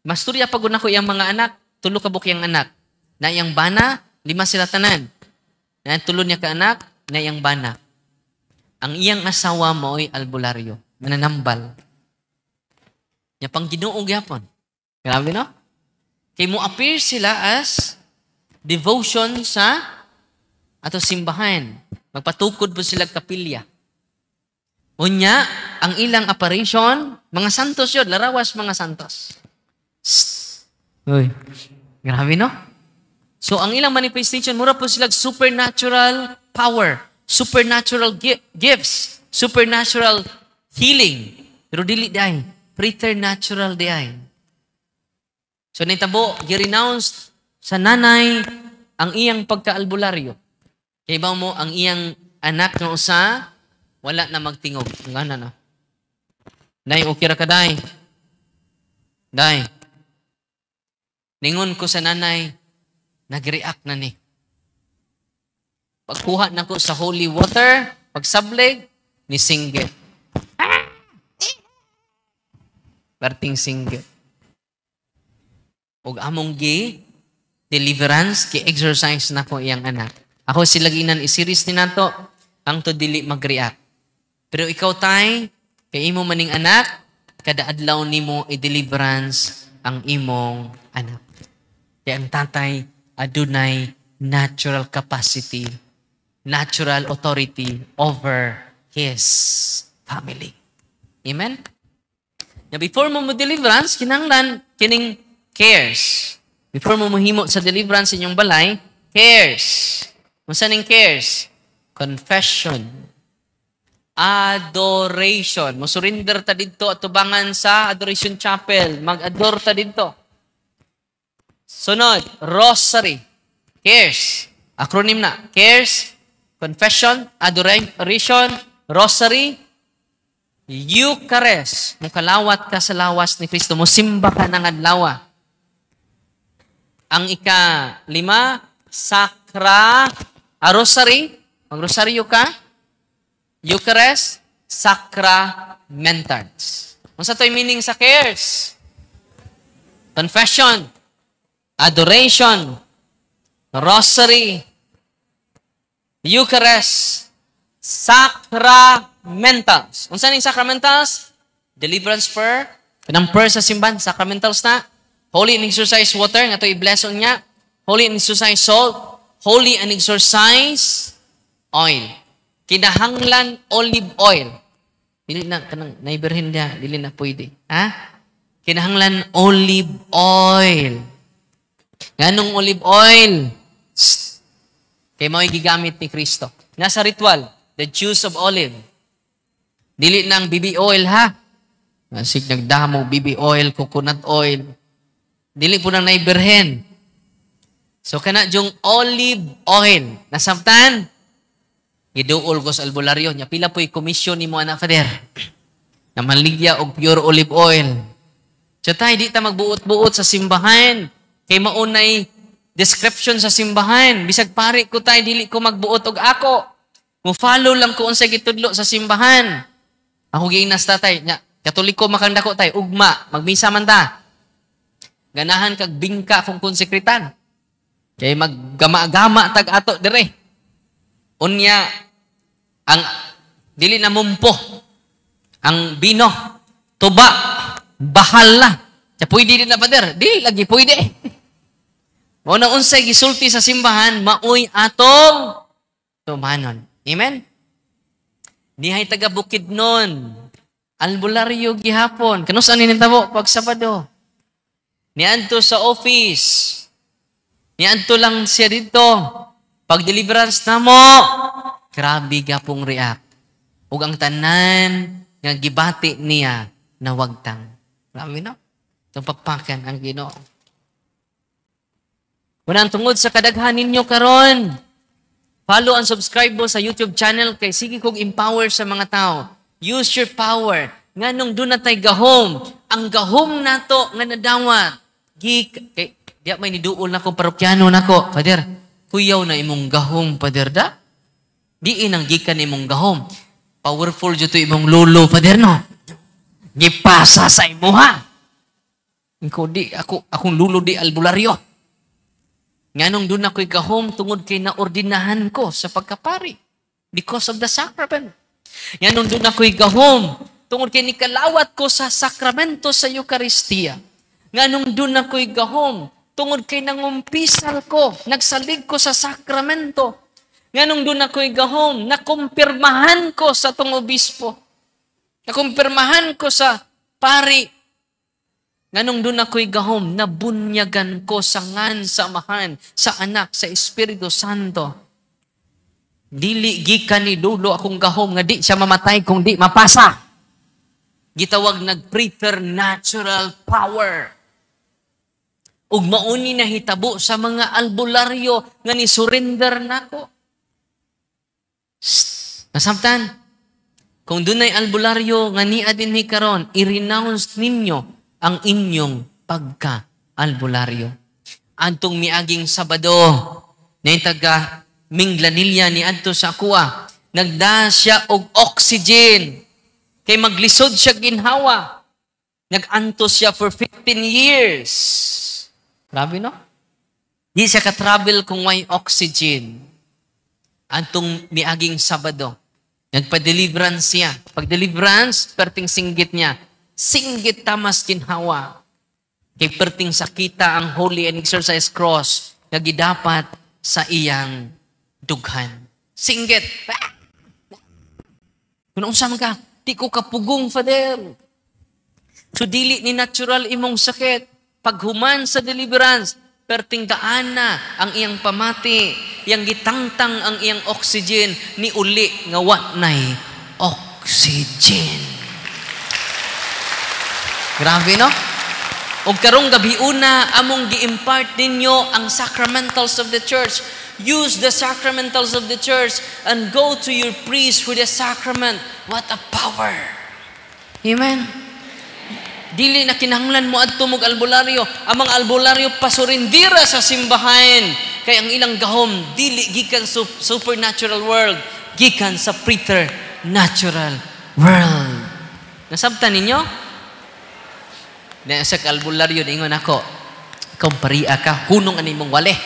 masturya pag ko iyang mga anak, tulo ka bukyang anak. Na iyang bana, 5 sila tanan. Na tulo niya ka anak, na iyang bana. Ang iyang asawa mo ay albularyo, mananambal. Niya pang Ginoo gyapon. Grabe no? Kay mo appear sila as devotion sa ato simbahan. Magpatukod po sila kapilya. Unya, ang ilang apparition, mga santos yun, larawas mga santos. Uy, grabe no? So, ang ilang manifestation, mura po sila supernatural power, supernatural gifts, supernatural healing. Pero dili day, preternatural day. So, naitabo, gi-renounce sa nanay ang iyang pagka-albularyo. Kaya ba mo, ang iyang anak na usa, wala na magtingog. Ang gana na. Day, okay ra ka, day. Day. Ningon ko sa nanay, nag-react na ni. Pagkuha na ko sa holy water, pagsablig, ni singgit. Berting singgit. Og among deliverance, ki-exercise na ko iyang anak. Ako silaginan isiris ni nato, ang to dili mag-react. Pero ikaw tay, kay imo maning anak, kada adlaw nimo i-deliverance ang imong anak. Kaya ang tatay, adunay natural capacity, natural authority over his family. Amen? Now, before mo deliverance, kinanglan, kining cares. Before mo mahimo sa deliverance inyong balay, cares. Masaning cares? Confession. Adoration. Mo surrender ta dito at tubangan sa Adoration Chapel. Mag-adore ta dito. Sunod, rosary. Cares. Acronym na. Cares, confession, adoration, rosary, Eucharist. Mukalawat ka sa lawas ni Kristo. Musimba ka ng adlaw. Ang ika-5, rosary. Mag-rosaryo ka. Eucharist, sacramentals. Ano sa to'y meaning sa cares? Confession, adoration, rosary, Eucharist, sacramentals. Unsa ning sacramentals? Deliverance prayer, kanang prayer sa simbahan, sacramentals na. Holy and exercise water, nga to i-bless niya. Holy and exercise salt, holy and exercise oil. Kinahanglan olive oil. Dili na kanang naiberhin niya, dili na pwede. Ha? Kinahanglan olive oil. Nganong olive oil? Kay mao'y gigamit ni Kristo. Nasa ritual, the juice of olive. Dili nang BB oil, ha? Nasig nagdamo, BB oil, coconut oil. Dili po nang naiberhen. So, kana yung olive oil. Nasabtan, giduol ko sa albularyo niya. Pila po'y komisyon ni mo, anak father. Na maligya og pure olive oil. So, tayo di ta magbuot-buot sa simbahan. Kay maunay description sa simbahan. Bisag pari ko tayo, dili ko magbuot og ako. Mo-follow lang ko unsay gitudlo sa simbahan. Ako giinas tatay. Katoliko makanda ko tayo. Ugma. Magmisa man ta. Ganahan kag bingka kung konsekritan. Kay maggama-gama tag ato dire. Unya, ang dili na mumpo. Ang bino, tuba, bahal na. Kaya pwede din na pader. Dili lagi pwede. Muna unsay gisulti sa simbahan, maoy atong tumanon. Amen? Nihay taga Bukidnon. Albularyo gihapon. Kanus ani nitabo pag Sabado. Niadto sa office. Niadto lang siya dito. Pag deliverance na mo, grabe gapong react. Ug ang tanan nga gibati niya na wagtang. Grabe no? Itong pagpakan ang Ginoo. Unang tungod sa kadaghan ninyo karon. Follow and subscribe mo sa YouTube channel kay sige kog empower sa mga tao. Use your power. Nganong doon na tayo gahom. Ang gahom nato nga nadawat. Kay diya may niduol na kong parokyano nako. Father, kuyaw na imong gahom, Father da. Di inang gikan imong gahom. Powerful dito imong lolo, Father no. Gipasa sa imuha. Akong lulo di albularyo. Nganong doon ako'y gahom tungod kay naordinahan ko sa pagkapari. Because of the sacrament. Nganong doon ako'y gahom tungod kay nikalawat ko sa sakramento sa Eucharistia. Nganong doon ako'y gahom tungod kay nangumpisal ko, nagsalig ko sa sakramento. Nganong doon ako'y gahom, nakumpirmahan ko sa tong obispo. Nakumpirmahan ko sa pari. Nganong doon ako'y gahom, nabunyagan ko sa ngan, samahan, sa anak, sa Espiritu Santo. Dili gikan ni dulo akong gahom, nga di siya mamatay kung di mapasa. Gitawag nag-preternatural power. Ug mauni na hitabo sa mga albularyo nga ni surrender nako. Nasamtan, Kung dunay albularyo nga niya din karon, i-renounce ninyo ang inyong pagka-albularyo. Antong miaging Sabado, na taga Minglanilla ni adto sa kuwa, nagda siya og oxygen. Kay maglisod siya ginhawa. Nag-antos siya for 15 years. Grabe, no? Di siya ka-travel kung may oxygen. Antong miaging Sabado, nagpa-deliverance siya. Pag-deliverance, perting singgit niya. Singgit tamas ginhawa. Kay perting sakita ang Holy and Exercise Cross na gidapat sa iyang dughan. Singgit. Kung unsa man ka, di ko kapugong, Father. So, dili ni natural imong sakit. Paghuman sa deliverance, perting daan na ang iyang pamati, yang gitangtang ang iyang oxygen, ni uli nga wat nay oxygen. Grabe, no? O karong gabi una, among gi-impart ninyo ang sacramentals of the church. Use the sacramentals of the church and go to your priest for the sacrament. What a power! Amen? Dili na kinahanglan mo adto mog albularyo. Amang albularyo pasurindira sa simbahan. Kay ang ilang gahom, dili gikan sa supernatural world, gikan sa preternatural world. Nasabtan ninyo? Na sa albularyo, ingon ako, ikaw paria ka, hunong ani mong wale.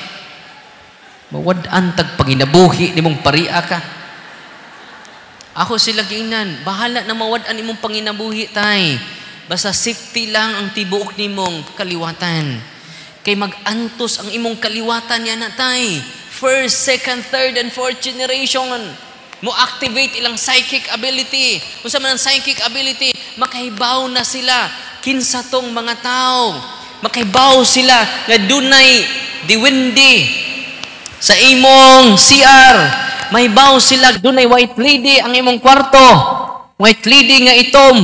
Mawad-an tag panginabuhi ni mong paria ka. Ako sila ginan, bahala na mawad-an imong panginabuhi tay. Basta safety lang ang tibuok nimong kaliwatan. Kay mag-antos ang imong kaliwatan yan na tay. First, second, third, and fourth generation. Mo activate ilang psychic ability. Kung sa man ang psychic ability, makahibaw na sila. Kinsa tong mga tao. Makahibaw sila na dunay diwindi sa imong CR. Mahibaw sila dunay white lady ang imong kwarto. White lady nga itom.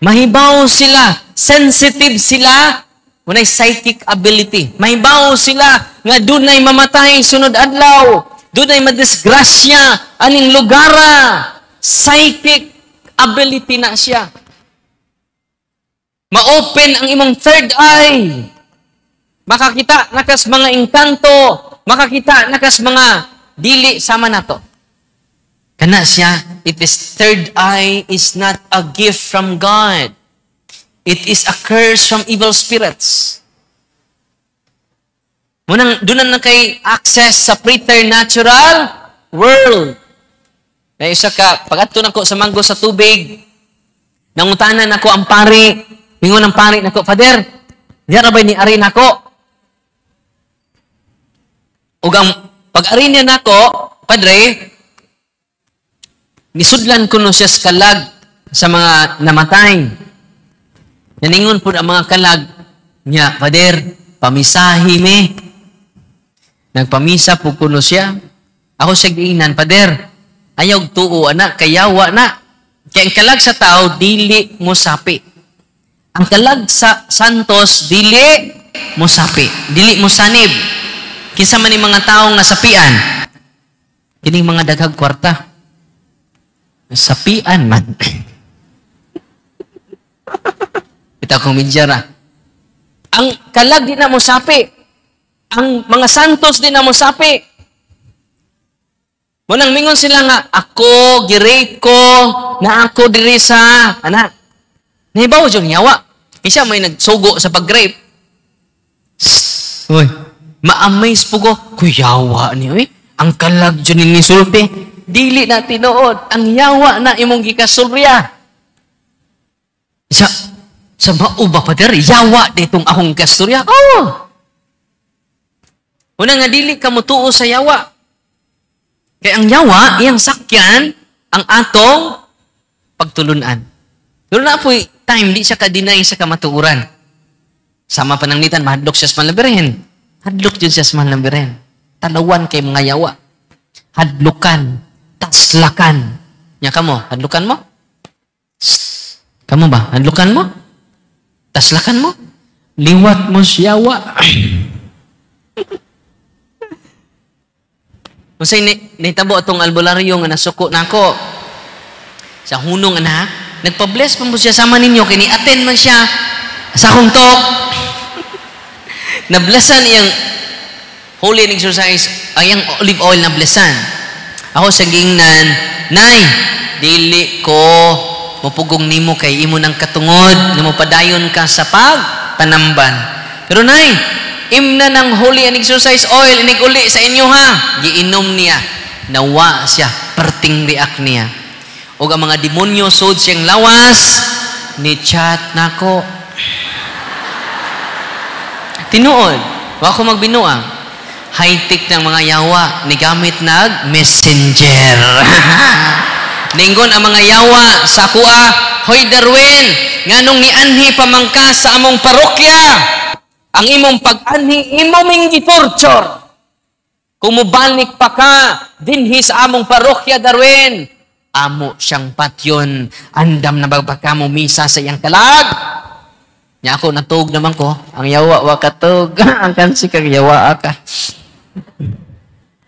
Mahibaw sila, sensitive sila, unay psychic ability. Mahibaw sila nga dunay mamatay sunod adlaw, dunay madisgrasya aning lugara. Psychic ability na siya. Ma-open ang imong third eye. Makakita nakas mga engkanto, makakita nakas mga dili sama nato. Kana siya, it is third eye is not a gift from God. It is a curse from evil spirits. Munang dunan na kay access sa preternatural world. Na isa ka, pag-adto nako sa manggo sa tubig, nangutanan nako ang pari, mingon ang pari nako, Father, diara ba ni ari nako? Ug ang pag-ari niya nako, Padre, nisudlan ko no siya sa kalag sa mga namatay. Naningon po ang mga kalag niya, Father, pamisahi me. Nagpamisa po kuno siya. Ako siya giinan, Father, ayaw tuo anak, kayawa na. Kaya ang kalag sa tao, dili mo sapi. Ang kalag sa santos, dili mo sapi. Dili mo sanib. Kinsa man ni mga taong nasapian, kining mga daghag kwarta. Sapian man. Ito kong midyara. Ang kalag di na mo sapi. Ang mga santos di na mo sapi. Munang mingon sila nga, ako, girate ko, na ako diri sa, anak. Nahibaw yung nyawa. Isa may nagsugo sa pag-grape. Uy, ma-amaze po ko, kuyawa niyo eh. Ang kalag dyan ni sulti. Dili na tinuod. Ang yawa na imong gikasulya. Sa mauba pa der, yawa ditong akong kasturya. Oh! Una nga dili ka mutuo sa yawa. Kaya ang yawa, iyang sakyan, ang atong pagtulunan. Pero na po, time, di siya ka-deny sa kamatuuran. Sama pananglitan, mahadlok siya sa malabirin. Hadlok din siya sa malabirin. Talawan kay mga yawa. Hadlukan. Taslakan. Nya kamo, hadlukan mo? Kamo ba? Hadlukan mo? Taslakan mo? Liwat mo siyawa. Unsay nahitabo atong albularyo nga nasuko nako. Sa hunong anak, nagpa-bless pa mo siya sama ninyo kini attend man siya sa akong talk. Nablessan iyang holy exercise, ayang olive oil na blessan. Ako sa gingnan, nay, dili ko mapugong nimo kay imo ng katungod na mopadayon ka sa pagpanamban. Pero nay, imna ng holy and exercise oil inig uli sa inyo ha. Giinom niya, nawa siya, perting react niya. O ang mga demonyo sud siyang lawas, ni chat nako. Tinuod, wa ko magbinuang. High-tech ng mga yawa, ni gamit nag messenger. Ningon ang mga yawa sa kuha, hoy Darwin, nganong nianhi pamangka sa among parokya. Ang imong pag-anhi, imo ming gitorture. Kung mubalik pa ka, dinhi sa among parokya, Darwin, amo siyang patyon, andam na bagbaka mo misa sa iyang kalag. Nya ako natug naman ko, ang yawa wa katug, ang kansi kag yawa ka.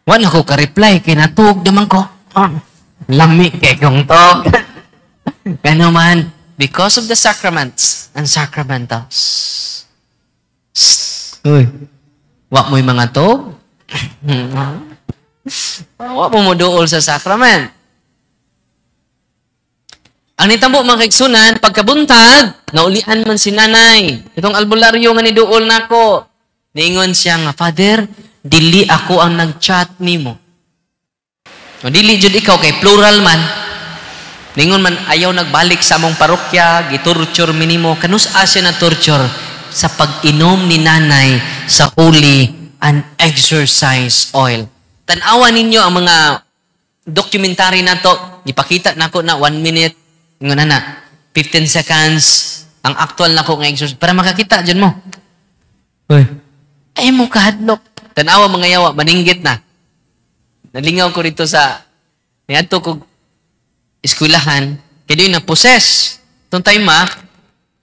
Wala ko ka-reply, kay natug naman ko. Lami kay kong tog. Kano man, because of the sacraments and sacramentals. Uy, wa mo'y mga tog? Wa mo duol sa sacrament. Ang nitambo mga kaigsunan, pagkabuntag, naulian man si nanay. Itong albularyo nga ni duol nako. Ningon siya nga, Father, dili ako ang nag-chat nimo. O dili jud ikaw kay plural man. Ningon man ayaw nagbalik sa among parokya, gitorture minimo. Kanus asya na torture sa pag-inom ni nanay sa holy and exercise oil. Tan-awa ninyo ang mga documentary nato. Gipakita nako na 1 minute. Nga na, 15 seconds, ang actual na ko ng exercise, para makakita dyan mo. Uy, ay mo kahadlok. Tanawa mga yawa, maninggit na. Nalingaw ko rito sa, niadto ko, eskwelahan, kaya doon na-possess. Itong time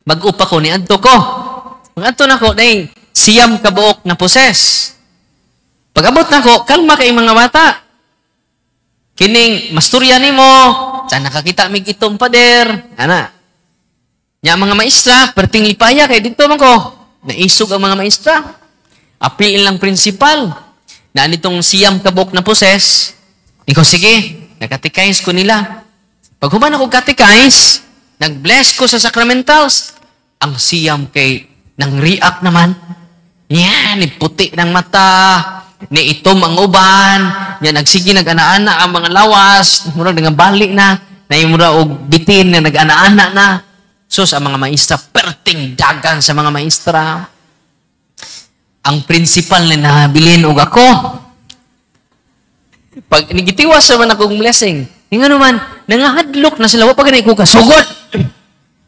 mag-upa ko, niadto ko. Mag-adto na ko, dahil siyam kabuok na possess. Pag-abot na ko, kalma kay mga bata. Kining, masturya ni mo, saan nakakita mig itong pader? Ana. Nya mga maestra, perting lipaya kay dito man ko. Naisog ang mga maestra. Apil lang principal. Na nitong siyam kabok na poses. Ikaw sige, nakatikais ko nila. Pag human ako katikais, nag-bless ko sa sacramentals. Ang siyam kay nang react naman. Yan, puti ng mata. Ni itom ang uban, niya nagsige nag-ana-ana ang mga lawas, murag nga bali na, mura og bitin na nag-ana-ana na. Sus, ang mga maestra, perting dagan sa mga maestra. Ang principal na nabilin og ako. Pag nigitiwas naman akong blessing, nga naman, nangahadlok na sila, wapag ganay ko kasugod.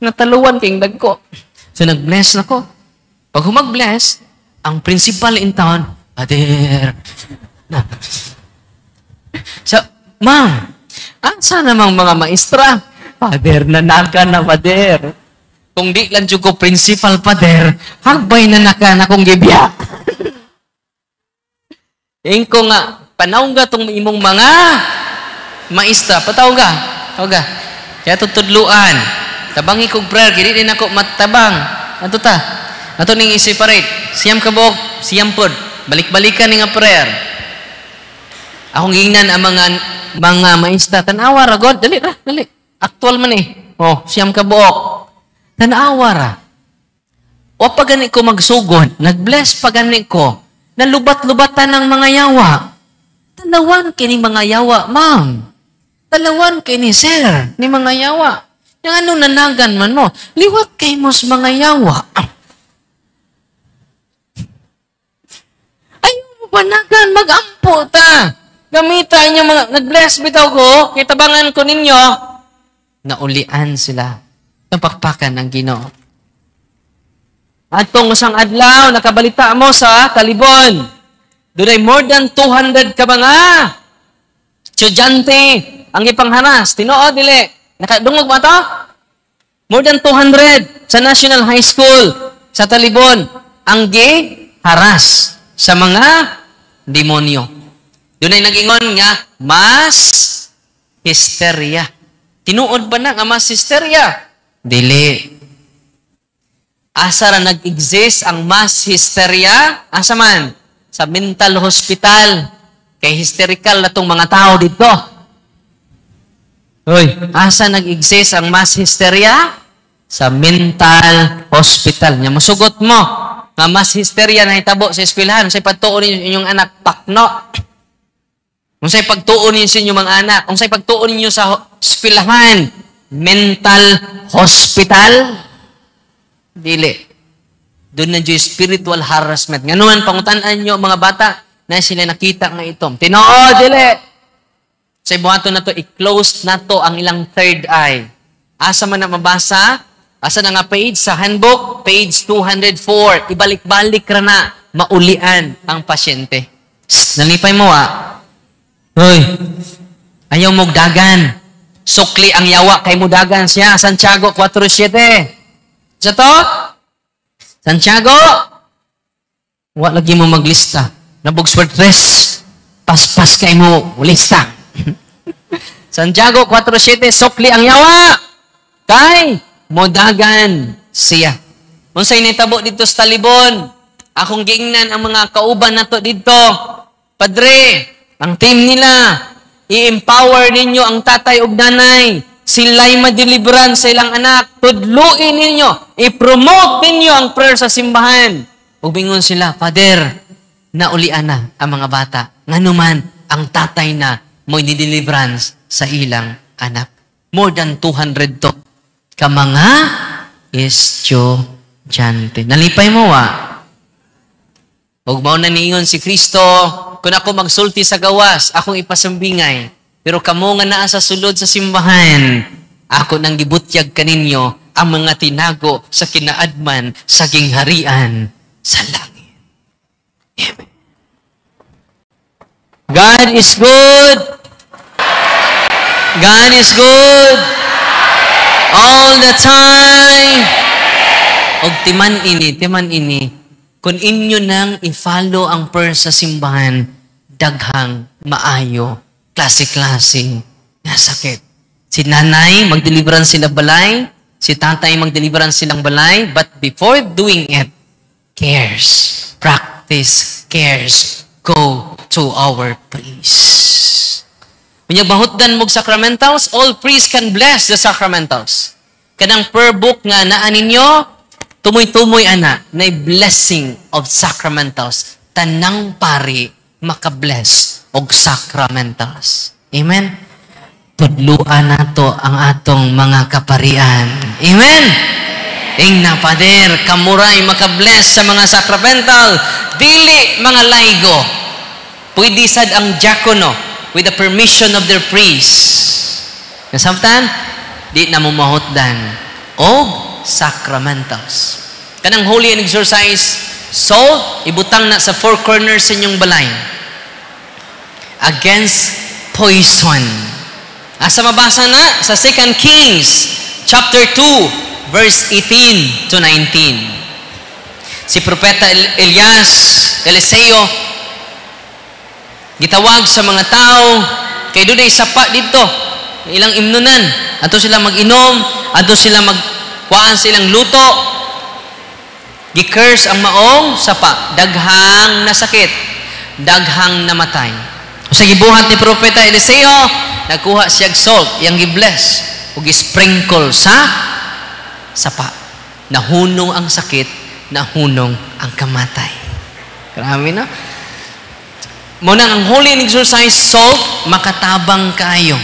Nataluan kayong dagko. So, nag-bless na ko. Pag humag-bless, ang principal in town, Father. So, ma'am, asa namang mga maestra? Father, nanakan na, Father. Kung di lang ko principal, Father, hagbay na naka na kong gibiya. Yung ko nga, panaw nga itong imong mga maestra. Pataw nga. Kaya tutudluan. Tabangi kong prayer, kini din ako matabang. Ato ta. Ato ning i-separate. Siyam kabok, siyam pod. Balik-balikan nga prayer. Akong gingnan ang mga maestra. Tanawa ra, God. Dali. Actual man eh. Oh, siyam ka buok. Tanawa ra. O pagani ko magsugod, nag-bless pagani ko, nalubat-lubatan ng mga yawa. Talawan kini mga yawa, ma'am. Talawan kini sir, ni mga yawa. Yung ano nanagan man mo, liwat kay mo sa mga yawa. Panagan, mag-ampo ta. Gamitan niyo mga, nag-bless bitaw ko, kitabangan ko ninyo. Naulian sila. Napakpakan ng Ginoo. Atong isang adlaw, nakabalita mo sa Talibon. Doon ay more than 200 ka mga estudyante ang ipangharas. Tinoo, dili. Nakadungog ba ito? More than 200 sa National High School sa Talibon ang haras sa mga demonyo. Doon ay nag-ingon nga, mass hysteria. Tinuod ba na nga mass hysteria? Dili. Asa ra nag-exist ang mass hysteria? Asa man? Sa mental hospital. Kay hysterical na tong mga tao dito. Hoy, asa nag-exist ang mass hysteria? Sa mental hospital. Nya musugot mo nga mass hysteria na hitabo sa eskwelahan. Unsay pagtuon ninyo inyong anak pakno? Unsay pagtuon ninyo sa inyong mga anak? Unsay pagtuon ninyo sa eskwelahan? Mental hospital? Dili. Doon na yung spiritual harassment. Nga naman, pangutan-an nyo mga bata na sila nakita nga itom. Tinoo, dili. Sa ibuhato na to, i-close na to ang ilang third eye. Asa man na mabasa? Asa na nga page? Sa handbook, page 204. Ibalik-balik ra na, maulian ang pasyente. Nalipay mo Hoy, ayaw mong dagan. Sukli ang yawa kay mudagan siya. Santiago 4:7. Sa to? Santiago? Wa lagi mo maglista. Nabog swertres. Paspas kay mo lista. Santiago 4:7, sukli ang yawa kay mudagan siya. Unsay nitabo dito sa talibon? Akong giingnan ang mga kauban nato dito. Padre, ang team nila, i-empower ninyo ang tatay ug nanay. Sila'y madeliveran sa ilang anak. Tudluin ninyo. I-promote ninyo ang prayer sa simbahan. Ubingon sila, Father, naulian na ang mga bata. Nganuman, ang tatay na mo'y ni-deliverance sa ilang anak. More than 200 to. Ka mga estudyante. Nalipay mo Huwag mo na niingon si Kristo, kung ako magsulti sa gawas, akong ipasambingay. Pero kamo nga naa sa sulod sa simbahan, ako nang gibutyag kaninyo ang mga tinago sa kinaadman sa gingharian sa langit. Amen. God is good. God is good. All the time. Og timan ini, kung inyo nang i-follow ang prayer sa simbahan, daghang maayo, klase-klase, nga sakit. Si nanay, mag-deliverance sila balay. Si tatay, mag-deliverance silang balay. But before doing it, cares. Practice cares. Go to our priest. When you bahutdan mog sacramentals, all priests can bless the sacramentals. Kanang prayer book nga naa ninyo, tumoy-tumoy ana na blessing of sacramentals. Tanang pari makabless og sacramentals. Amen? Tudluan nato ang atong mga kaparian. Amen? Ingna, Pader, kamuray makabless sa mga sacramental. Dili mga laigo. Pwede sad ang diakono with the permission of their priest. Nasabtan? Di na mo mahutdan. Og sacramentals. Kanang holy and exercise, salt, ibutang na sa four corners sa inyong balay. Against poison. Asa mabasa na? Sa 2 Kings, chapter 2, verse 18 to 19. Si Propeta Eliseo, gitawag sa mga tao, kay doon ay sapa dito, ilang imnunan. Ato sila mag-inom, ato sila kuhaan silang luto, gi-curse ang maong sapa, daghang nasakit, daghang namatay. Sa gibuhat ni Propeta Eliseo, nagkuha siya salt, yang gi-bless, o gi-sprinkle sa sapa. Nahunong ang sakit, nahunong ang kamatay. Grabe na. Muna ang holy and exercise salt, makatabang kaayo.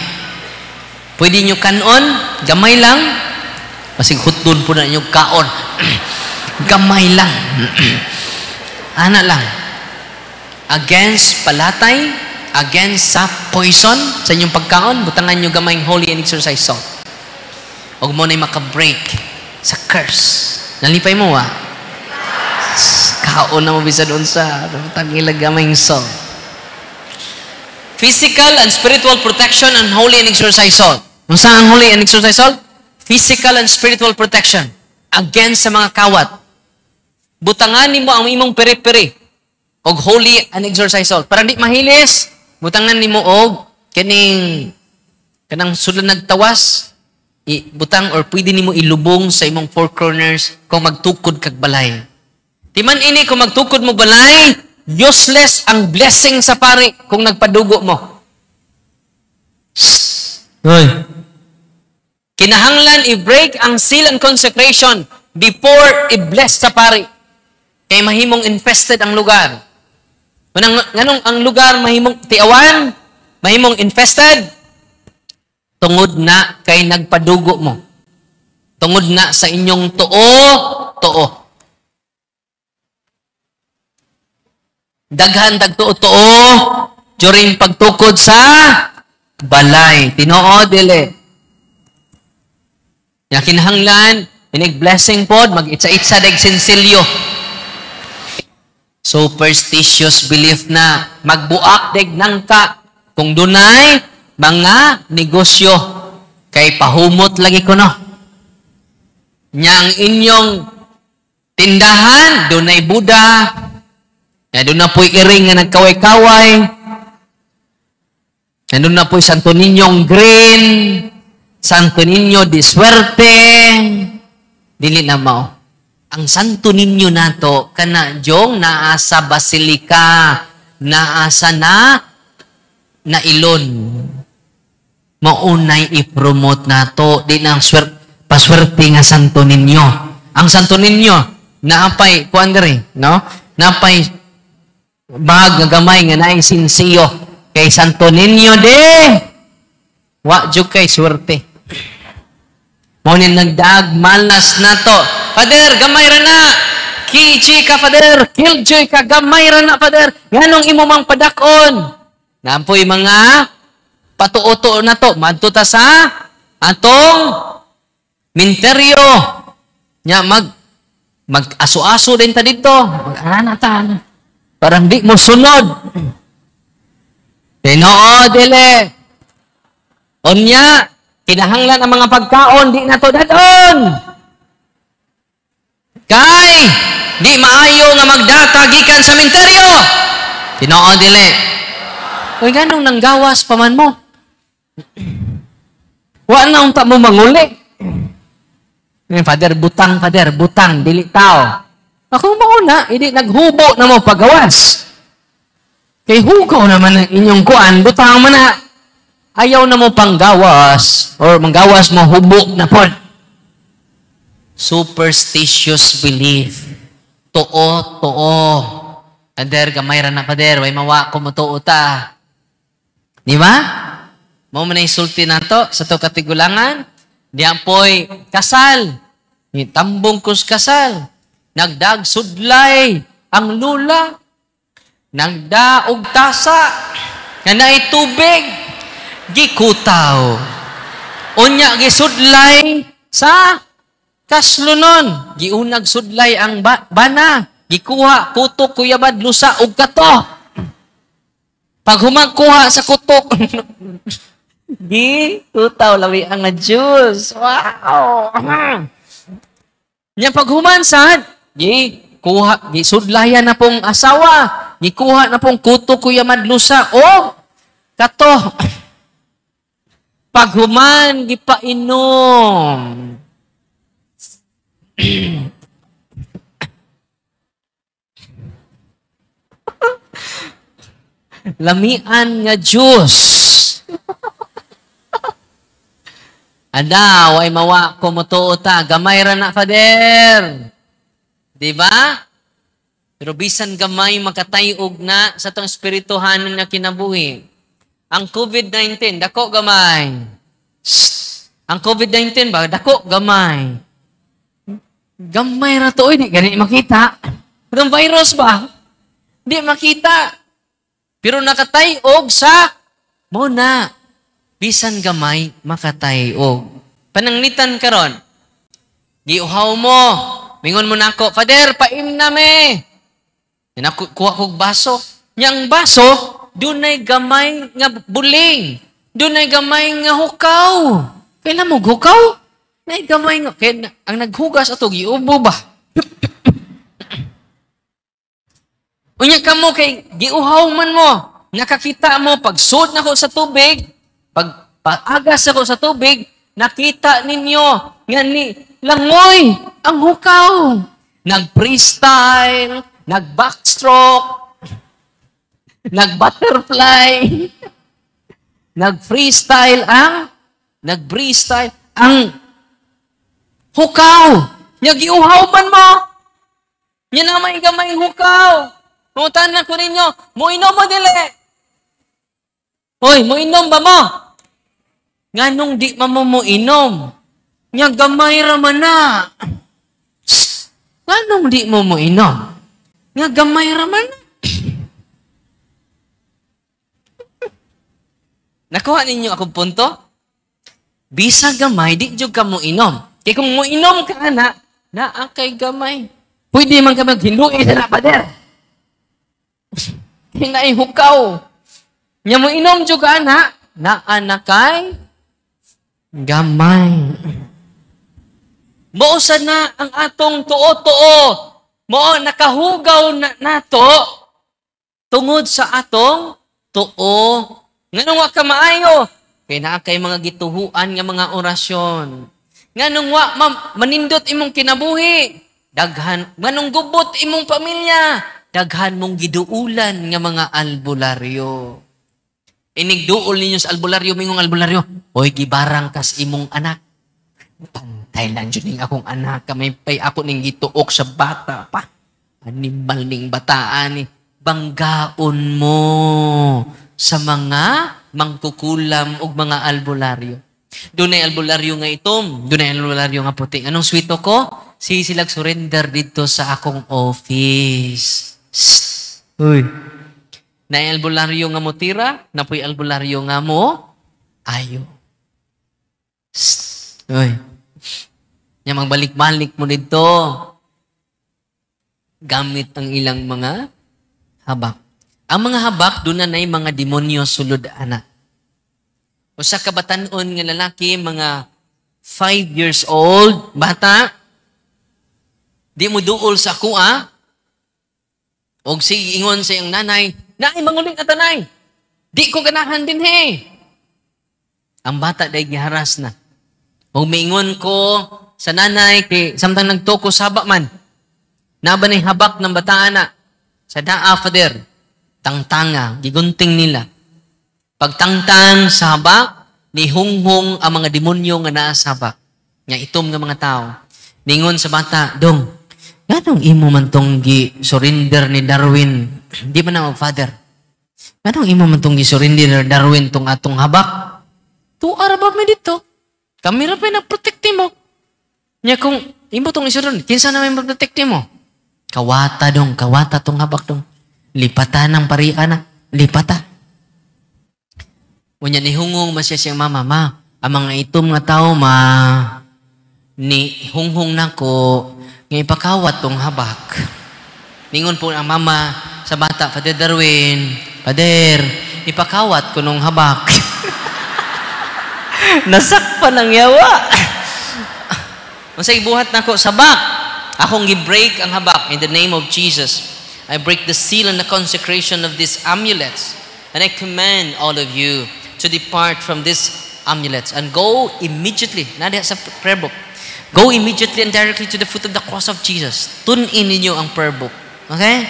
Pwede nyo kanon, gamay lang, masig hutdon po na inyong kaon. Gamay lang. Ana lang. Against palatay, against sa poison, sa inyong pagkaon, butangan nyo gamayng holy and exercise salt. Huwag mo na'y makabreak sa curse. Nalipay mo kaon na mo bisa doon sa tangilag gamayng salt. Physical and spiritual protection and holy and exercise salt. Kung saan ang holy and exercise salt? Physical and spiritual protection against sa mga kawat. Butangan mo ang imong peri-peri og holy and exercise salt. Para di mahilis, butangan nimo og kanang sulod nagtawas, butang or pwede nimo ilubong sa imong four corners kung magtukod kag balay. Timan ini kung magtukod mo balay, useless ang blessing sa pari kung nagpadugo mo. Hoy. Kinahanglan i-break ang seal and consecration before i-bless sa pari. Kay mahimong infested ang lugar. Nganong ang lugar mahimong tiawan, mahimong infested, tungod na kay nagpadugo mo. Tungod na sa inyong tuo. Daghan tagtuo during pagtukod sa balay. Tinoo dili. Kinahanglan inig blessing pod mag-itsa-itsa dag sensilyo. Superstitious belief na magbuak dag nangka kung dunay mga negosyo kay pahumot lagi ko no. Nyang inyong tindahan dunay Buddha. Doon na po'y iring nga nagkaway-kaway. Doon na po'y Santo Niñong green. Santo Niño di swerte. Dili na mao. Ang Santo Niño nato, kana jong naasa basilika, naasa na ilon. Maunay i-promote nato. Di na paswerte nga Santo Niño. Ang Santo Niño, naapay, kuandre, no? Naapay, bag nga gamay nga naing sinsiyo kay Santo Niño de wa jud kay swerte mo ni nagdaag malas na to. Father, gamay ra na kichi ka Father, killjoy ka, gamay ra na Father, nganong imo mang padakon nampoy mga patuoto na to madto ta sa atong minteryo nya mag-aso-aso din ta dito mag-ana ta parang di mo sunod. Tinoo, dili. Unya, kinahanglan ang mga pagkaon, di na to dadon. Kay, di maayo nga magdata gikan sa minteryo. Tinoo, dili. Uy, ganong nanggawas paman mo. Wa na unta mo manguli. Father, butang, dili tao. Ako mauna, hindi naghubo na mo pagawas. Kay hugaw naman ang inyong kuan, butang man na. Ayaw na mo panggawas, or manggawas mo hubo na po. Superstitious belief. Too. Father, gamay ra na Father, way mawa ko mo tuo ta. Di ba? Mao man isulti nato sa to katigulangan. Diyan po'y kasal. Tambong kus kasal. Nagdag sudlay ang lula. Nagdaog tasa. Nga naay tubig. Gikutaw. Unya gisudlay sa kaslunon. Giunag sudlay ang bana. Gikuha kutok kuyabad lusa og kato. Pag humagkuha sa kutok. Gikutaw lawi ang juice. Wow. Nya pag humansad, gisudlayan na pong asawa, gikuha na pong kuto kuya madlusa, o kato. Paghuman, gipainom. Lamian nga juice. Ada, way mawa ko mo tuo ta. Gamay ra na, Father. Diba? Pero bisan gamay makatayog na sa tong espirituhan na kinabuhi. Ang COVID-19, dako gamay. Ang COVID-19 ba, dako gamay. Gamay ra to, di gani makita. Pero ang virus ba? Di makita. Pero nakatayog sa muna. Bisan gamay, makatayog. Pananglitan karon. Giuhaw mo. Mingon mo nako, Father, paim na me. Kuha kog baso. Yang baso, dunay gamay nga buling. Dunay gamay nga hukaw. Kailan mo hukaw? Nay gamay nga. Kaya ang naghugas ato, giubo ba? Unya ka mo kay giuhaw man mo. nakakita mo, pagsud na ko sa tubig, pag-agas ako sa tubig, nakita ninyo, nga ni langoy, ang hukaw. Nag-freestyle, nag-backstroke, nag-butterfly, nag-freestyle ang hukaw. Nga giuhaw man mo. Nga na may gamay hukaw. Pungutan na ko ninyo, muinom mo dili. Hoy, muinom ba mo? Nga nung di mo inom, nga gamay raman na. Nga nung di mo inom, nga gamay raman na. Nakuha ninyo akong punto? Bisa gamay, di jud ka mo inom. Kaya kung mo inom ka na kay gamay. Pwede man ka maghinduin sa pader. Hinay hukaw. Nya mo inom jud ka na kay gamay. Mao sad na ang atong tuo-tuo. Mao nakahugaw na nato tungod sa atong tuo. Nganong wa ka maayo? Kaya na kay mga gituhuan nga mga orasyon. Nganong wa manindot imong kinabuhi. Nganong gubot imong pamilya. Daghan mong giduulan nga mga albularyo. Inigduol ninyo sa albularyo, mingong albularyo. Hoy, gibarang kas imong anak. Pantay lang dyan akong anak. Kamay pay ako ning gituok sa bata pa. Animal ning bataan ni. Banggaon mo sa mga mangkukulam o mga albularyo. Doon ay albularyo nga itom. Doon ay albularyo nga puti. Anong swito ko? Silag surrender dito sa akong office. Uy. Na albularyo nga mo tira, na po'y albularyo nga mo ayo. Uy. Nya magbalik-balik mo dito. Gamit ang ilang mga habak. Ang mga habak, doon na mga demonyo sulod ana. O sa kabatanon nga lalaki, mga 5 years old, bata, di mo duol sa kuha, o si ingon sa iyong nanay, naay manguling atanay, di ko ganahan din he. Ang bata dahil giharas na. O maingon ko sa nanay, kay samtang nagtoko sabak man, naba na habak ng bataan na, sa daa, father, tangtanga, gigunting nila. Pagtangtang sa habak, nihunghong ang mga demonyo nga naa sa habak. Nga itom nga mga tao. Ningon sa bata, dong, ganong imo man tong gi-surrender ni Darwin? Di ba na mag-father? Ganong imo man tong gi-surrender ni Darwin tong atong habak? Tuara ba may dito? Kami ra pa na-protect mo. Nya kung imo tong isurrender, kinsa na may mag-protect mo? Kawata dong, kawata tong habak dong. Lipata ng parian na. Lipata. Unya ni hungong masya siyang mama, ang mga itom nga tao, ni hunghong nako, nga ipakawat tong habak. Ningon po ang mama sa bata, Father Darwin, Father, ipakawat ko nung habak. Nasakpan ang yawa. Masay buhat nako sa bak. Akong gi-break ang habak in the name of Jesus. I break the seal and the consecration of these amulets. And I command all of you to depart from these amulets and go immediately. Nadiya sa prayer book. Go immediately and directly to the foot of the cross of Jesus. Tune-in ninyo ang prayer book. Okay?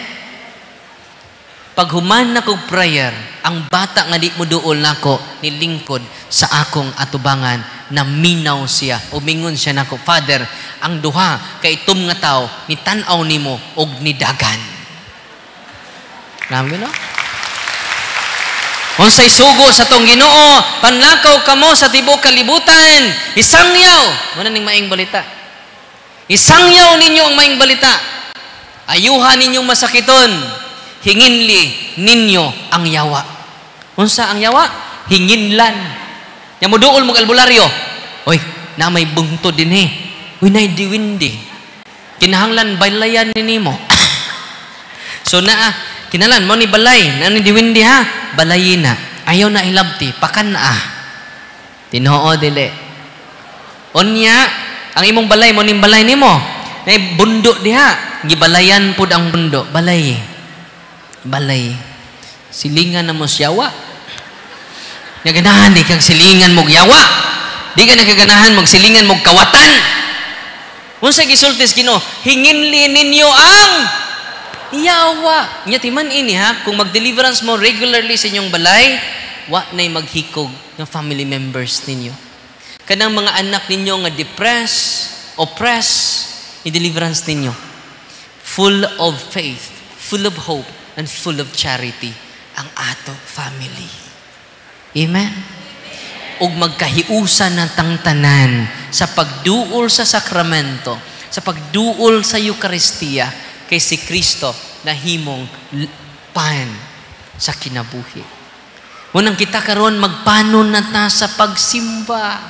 Pag human na kong prayer, ang bata nga di mo duol nako nilingkod sa akong atubangan na minaw siya. Umingon siya nako, Father, ang duha kay itom nga tao ni tan-aw nimo og nidagan. Nami no? Unsay sugo sa tong Ginoo, panlakaw kamo sa tibuok kalibutan. Isangyaw, muna ning maing balita. Isangyaw ninyo ang maing balita. Ayuhan ninyong masakiton. Hinginli ninyo ang yawa. Unsa ang yawa? Hinginlan. Nya mo duol mo albularyo. Oy, na may bungto din eh. Uy, nay diwindi. Kinahanglan baylayan ni nimo. So kinalan mo ni balay, na ni diwindi ha, balayin na. Ayaw na ilabti, pakan na Tinoo dili. Onya, ang imong balay mo ning balay nimo. Nay bundo diha, gibalayan pud ang bundo, balay. Balay. Silingan na mo siyawa. Naganahan di kang silingan mo yawa. Di ka nakaganahan magsilingan mo kawatan. Unsa gisultis Ginoo, hinginli ninyo ang yawa. Nya timan ini ha, kung mag-deliverance mo regularly sa inyong balay, wa nay maghikog ng family members ninyo. Kanang mga anak ninyo nga depressed, oppressed, i-deliverance ninyo. Full of faith, full of hope, and full of charity ang ato family. Amen? Ug magkahiusan ng tangtanan sa pagduol sa sakramento, sa pagduol sa Eucharistia, kay si Kristo na himong pan sa kinabuhi. Munang kita karon magpanon na ta sa pagsimba.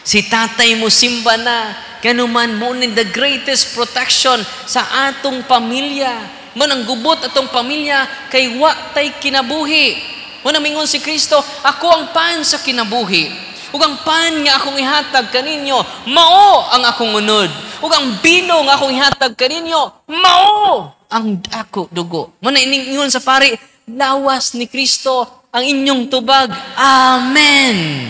Si tatay mo simba na, kanuman mo ni the greatest protection sa atong pamilya. Manang gubot atong pamilya kay wa tay kinabuhi. Munang mingon si Kristo, ako ang pan sa kinabuhi. Ug ang pan nga akong ihatag kaninyo, mao ang akong unod. Ug ang bino nga akong ihatag kaninyo, mao ang ako dugo. Muna iningon sa pari, lawas ni Kristo ang inyong tubag. Amen.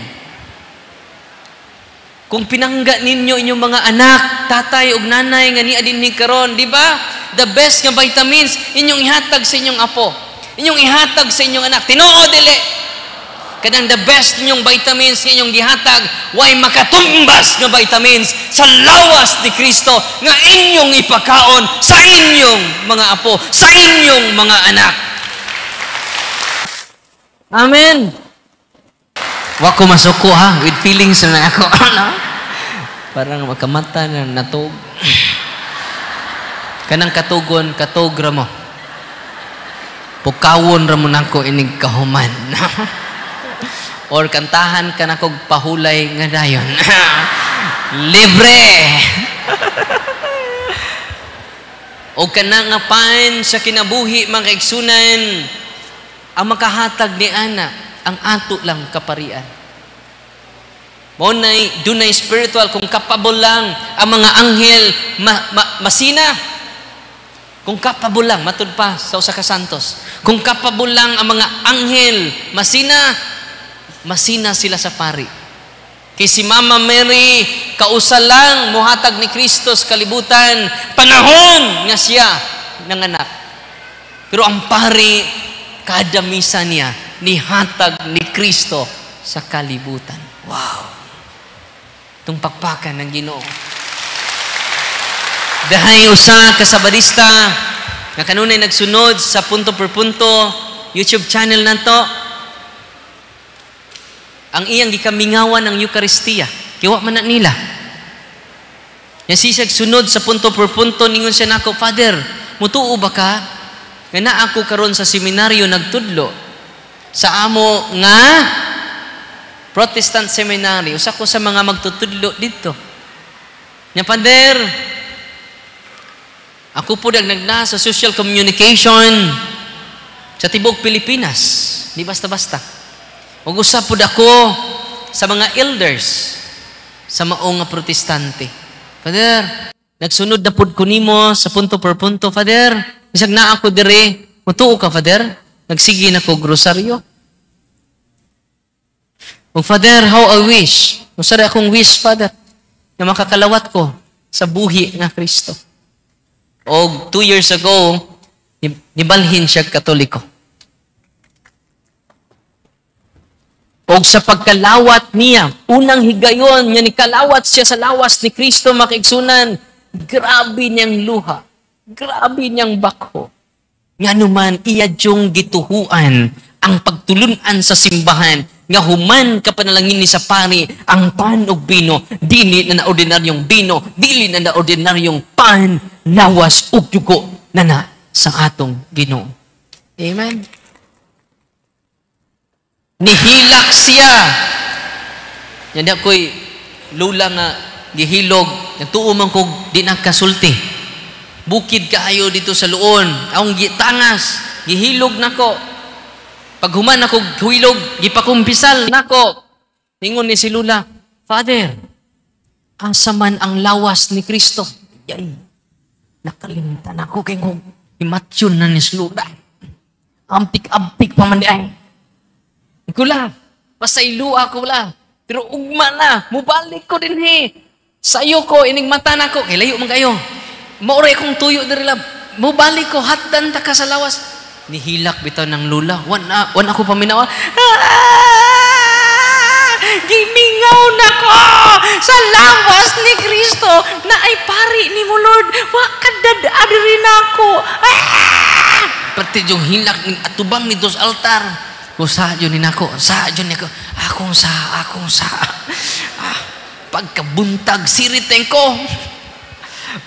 Kung pinangga ninyo inyong mga anak, tatay ug nanay nga niya dinhi karon, di ba? The best nga vitamins inyong ihatag sa inyong apo. Inyong ihatag sa inyong anak. Tinoo dili. Kadang the best inyong vitamins nga inyong gihatag, way makatumbas nga vitamins sa lawas ni Kristo nga inyong ipakaon sa inyong mga apo, sa inyong mga anak. Amen. Wa ko masuko ha, with feelings na ako. Parang makamata na natug. Kanang katugon, katugra mo. Pukawon ra mo nako inig kahuman. Or kantahan ka na kog pahulay nga dayon. Libre! O kana nga pan sa kinabuhi mga kaigsunan, ang makahatag ni ana, ang ato lang kaparian. Dunay spiritual, kung kapable lang ang mga anghel masina. Kung kapable lang, matud pa sa usa ka santos. Kung kapable lang ang mga anghel masina sila sa pari. Kay si Mama Mary, kausa lang muhatag ni Kristo sa kalibutan, panahon nga siya nanganak. Pero ang pari, kada misa niya, nihatag ni Kristo sa kalibutan. Wow! Itong pakpakan ng Ginoo. Dahay usa ka Sabadista nga kanunay nagsunod sa punto per punto YouTube channel nato. Ang iyang gikamingawan ng Eucharistia. Kiwa man na nila. Yan siya sunod sa punto per punto, ningon siya nako, Father, mutuo ba ka? Nga na ako karon sa seminaryo nagtudlo sa amo nga Protestant Seminary. Usa ko sa mga magtutudlo dito. Nya, Father, ako po nagnagna sa social communication sa tibok Pilipinas. Di basta-basta. Ug usa pud ako sa mga elders sa maong nga protestante. Father, nagsunod na pud ko nimo sa punto per punto, Father. Bisag na ako dire, mutuo ka, Father. Nagsige na ko grosaryo. Ug Father, how I wish. Usara akong wish, Father, na makakalawat ko sa buhi nga Kristo. Og 2 years ago, nibalhin siya Katoliko. Og sa pagkalawat niya, unang higayon niya, nikalawat siya sa lawas ni Kristo, makaigsunan, grabe niyang luha, grabe niyang bakho. Nga naman, iyadyong gituhuan ang pagtulunan sa simbahan, nga human ka panalangin ni sa pari, ang pan og bino, dili na ordinaryong bino, dili na ordinaryong pan, lawas ug dugo na sa atong Ginoo. Amen. Nihilak siya. Yan ako'y lula nga gihilog. Nagtuo man kog di nakasulti. Bukid kaayo dito sa luon. Akong gitangas. Gihilog nako. Pag human ako huilog, gipakumpisal nako. Ningon ni si Lula, Father, asa man ang lawas ni Kristo? Yan. Nakalimutan ako kay kong imatyon na ni si Lula. Ampik-ampik pa man di ay. Kula, pasaylo ako la. Pero ugma na, mubalik ko din he. Sayo ko, ining mata na ko. Kay layo man kayo. Mauray kong tuyo diri lab. Mubalik ko, hatdan ta ka sa lawas. Nihilak bitaw ng lula. Wan ako paminawa. Gimingaw na ko sa lawas ni Kristo na ay pari ni mo, Lord. Wakadad rin ako. Pati yung hilak ni atubang ni dos altar. Kung sa yun ni nako, akong sa. Pagkabuntag, siriteng ko.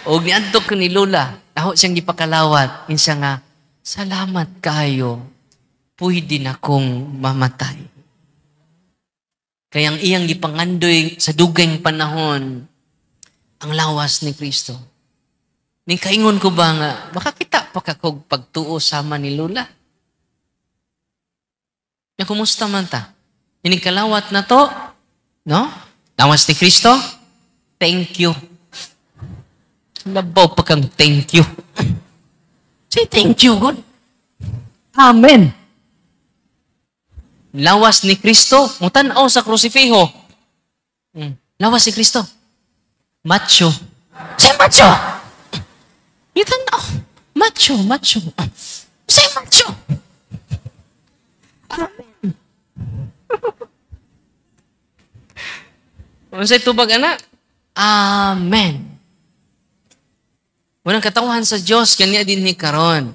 O niantok ni Lola, ako siyang gipakalawat. Insya nga, salamat kayo. Pwede na kong mamatay. Kaya ang iyang gipangandoy sa dugayng panahon, ang lawas ni Kristo. Ni kaingon ko ba nga, makakita pa kakog pagtuo sama ni Lola? Ya, kumusta man ta? Inikalawat na to? No? Lawas ni Kristo? Thank you. Labaw pa kang thank you. Say thank you, God. Amen. Lawas ni Kristo. Mutanaw sa krusifiho. Lawas ni Kristo. Macho. Say macho. Itanaw. Macho. Say macho. Amen. Ano sa'y tubag, anak? Amen. Unang katawan sa Diyos, kanya din ni karon.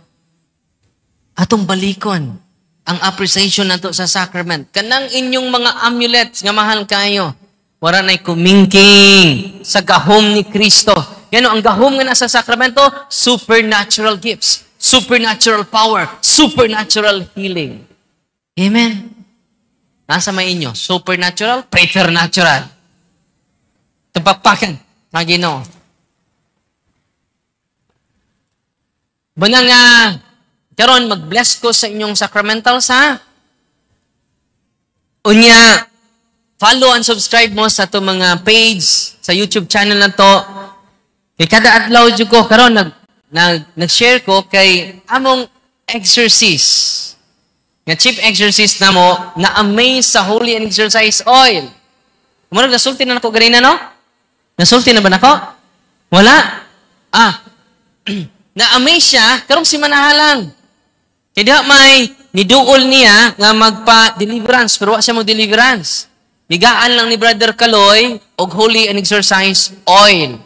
Atong balikon ang appreciation nato sa sacrament. Kanang inyong mga amulets nga mahal kayo. Wala na'y kumingking sa gahom ni Kristo. Yan ang gahom nga nasa sakramento, supernatural gifts, supernatural power, supernatural healing. Amen. Nasa may inyo, supernatural, preternatural. Tupakpakan, mga Ginoo. Bunang karon mag-bless ko sa inyong sacramentals, ha? Unya, follow and subscribe mo sa to mga page sa YouTube channel na to. Kay kada adlaw jud ko karon nag-share ko kay among exercise. Nga chief exercise na mo na amaze sa Holy and Exercise Oil. Murag nasulti na nako ganina, no? Nasulti na ba nako? Wala. Na-amaze siya, karong si manahalang. Kaya may niduol niya nga magpa-deliverance, pero wala siya mo deliverance. Bigaan lang ni Brother Kaloy og Holy and Exercise Oil.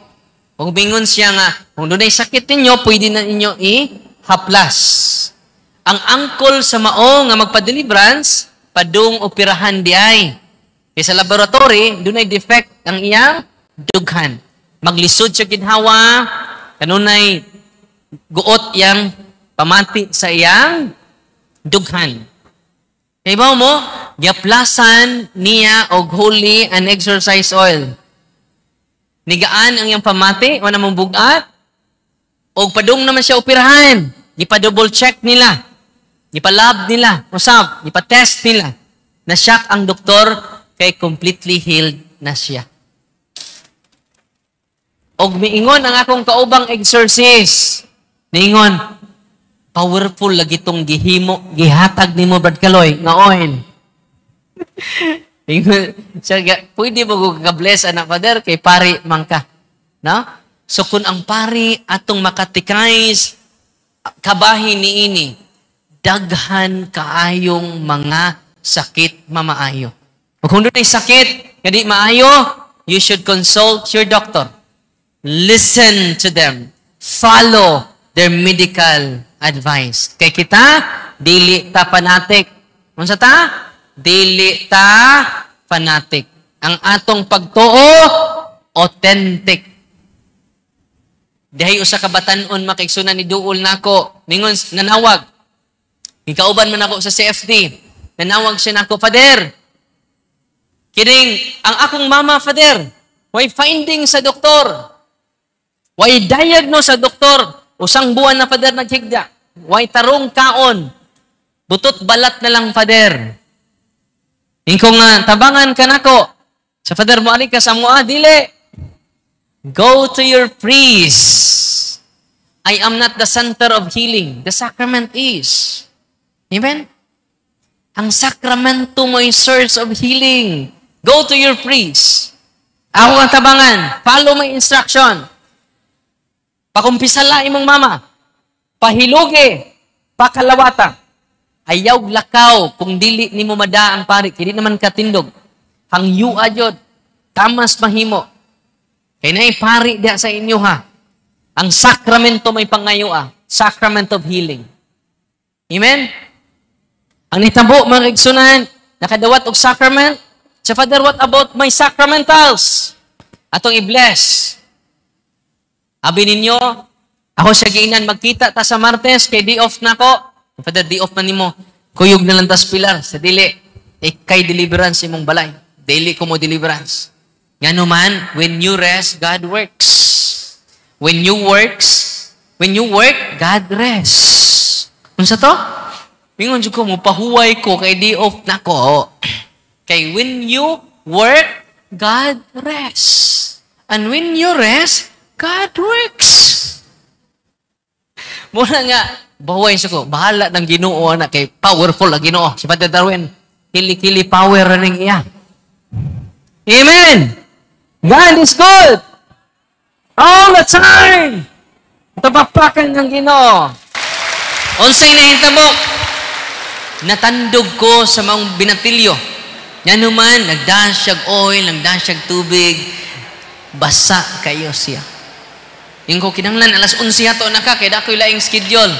Kung bingon siya nga, kung doon ay sakit ninyo, pwede na ninyo i-haplas. Ang angkol sa mao nga magpa-deliverance, padung operahan di ay. Kaya sa laboratory, doon ay defect ang iyang dughan. Maglisod siya ginhawa, kanunay guot yang pamati sa iyang dughan. Kaya ba mo, giaplasan niya og Holy and Exercise Oil. Nigaan ang iyang pamati, wala mong bugat, og padung naman siya operahan. Gipa-double check nila. Gipa-lab nila. Usab, gipa-test nila. Na-shock ang doktor kay completely healed na siya. Og miingon ang akong kaubang exorcist. Miingon, powerful lagi itong gihatag ni mo, Brad Kaloy, nga oil. Miingon, pwede mo ka-bless, anak Father, kay pari man ka. No? So kung ang pari atong makatikais, kabahin ni ini, daghan kaayong mga sakit mamaayo. Kung doon ay sakit, hindi maayo, you should consult your doctor. Listen to them. Follow their medical advice. Kay kita, dili ta fanatic. Unsa ta? Dili ta fanatic. Ang atong pagtuo, authentic. Dihay usa ka batan-on makaigsunan ni duol nako. Ningon nanawag. Ikauban man ako sa CFD. Nanawag siya nako, Father. Kining ang akong mama, Father. Way finding sa doktor. Way diagnose sa doktor. Usang buwan na, Father, naghigda. Way tarong kaon. Butot balat na lang, Father. Ingkong tabangan ka nako. Sa Father mo, ka sa mua, dili. Go to your priest. I am not the center of healing. The sacrament is. Amen? Ang sakramento mo ay source of healing. Go to your priest. Ako ang tabangan. Follow my instruction. Pakumpisala imong mama. Pahilugi. Pakalawata. Ayaw lakaw kung dili ni mo mada ang pari. Hindi naman katindog. Hangyu ayod. Tamas mahimo. Kaya na pari diya sa inyo ha. Ang sakramento may pangayua. Sacrament of healing. Amen? Ang nitabo, mga kaigsunan, nakadawat og sacrament. So, Father, what about my sacramentals? Atong i-bless. Abi ninyo, ako siya giinan, magkita ta sa Martes, kay day off na ko. Father, day off na nimo. Kuyog na lang tas pilar. Sa dili, kay deliverance imong balay. Daily ko mo deliverance. Nga naman, when you rest, God works. When you work, God rests. Unsa to? Mingon jud ko mo pahuway ko kay day off na ko. Kay when you work, God rests. And when you rest, God works. Muna nga, bahuway sa ko, bahala ng Ginoo na kay powerful ang Ginoo. Si Father Darwin, kili-kili power ring iya. Amen! God is good! All the time! Tapapakan ng Ginoo. Unsay nahitabo? Natandog ko sa mga binatilyo. Yan naman, nagdasyag oil, nagdasyag tubig, basa kayo siya. Yung ko kinanglan, alas 11 hato na ka, kaya ako'y laing schedule.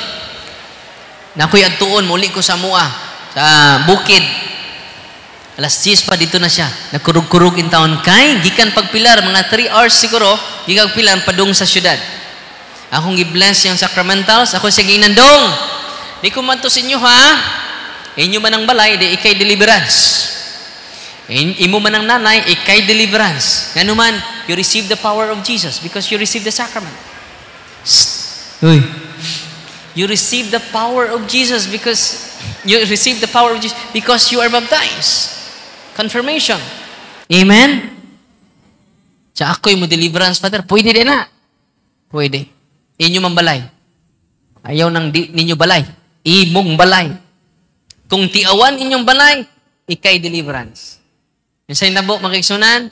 Na ako'y adtuon, muli ko sa mua, sa bukid. Alas 10 pa dito na siya. Nagkurug-kurug in taon kay, gikan pagpilar, mga 3 hours siguro, gikan pilar, padung sa syudad. Akong i-bless yung sacramentals, ako siya ginandong. Di ko man to sa inyo ha, inyo man ang balay, di ikay deliverance. Imo man ang nanay, ikay deliverance. Nga naman, you receive the power of Jesus because you receive the sacrament. Uy. You receive the power of Jesus because you receive the power of Jesus because you are baptized. Confirmation. Amen? Sa ako'y mo deliverance, Father. Pwede din na. Pwede. Inyo man balay. Ayaw nang ninyo balay. Imong balay. Kung tiawan inyong balay, ikay deliverance. Yung sa inabo, makiksunan,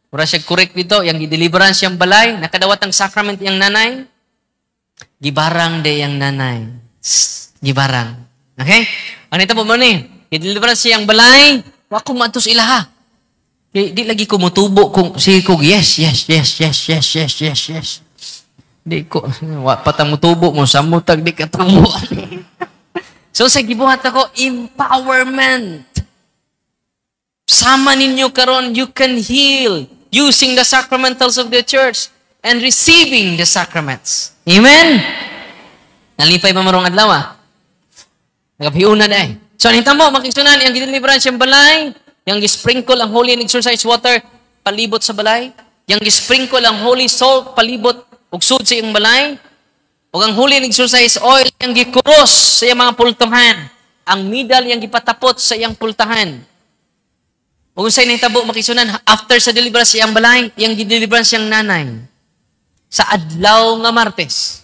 pura siya correct dito, yung deliverance yung balay, nakadawat ang sacrament yung nanay, gibarang de yung nanay. Gibarang. Okay? Ano ito po mo ni? I-deliverance yung balay, wako matos ilaha. Di lagi ko mutubo kung sige ko, yes. Di ko, patang mutubo mo, samutag di katubo. So sa gibuhat ako, empowerment. Sama ninyo karon, you can heal using the sacramentals of the church and receiving the sacraments. Amen? Nalipay pa marong adlaw Nagapiuna na eh. So anita mo, makiksunan, yung deliverance yung balay, yung sprinkle ang holy and exercise water, palibot sa balay, yung sprinkle ang holy salt, palibot, ugsud sa iyong balay, o ang holy and exercise oil, yung gikuros sa iyang mga pultahan, ang middle yung gipatapot sa iyang pultahan. O kung sa'yo nahitabo, makisunan, after sa deliverance yung balay, yung deliverance yung nanay. Sa adlaw nga Martes,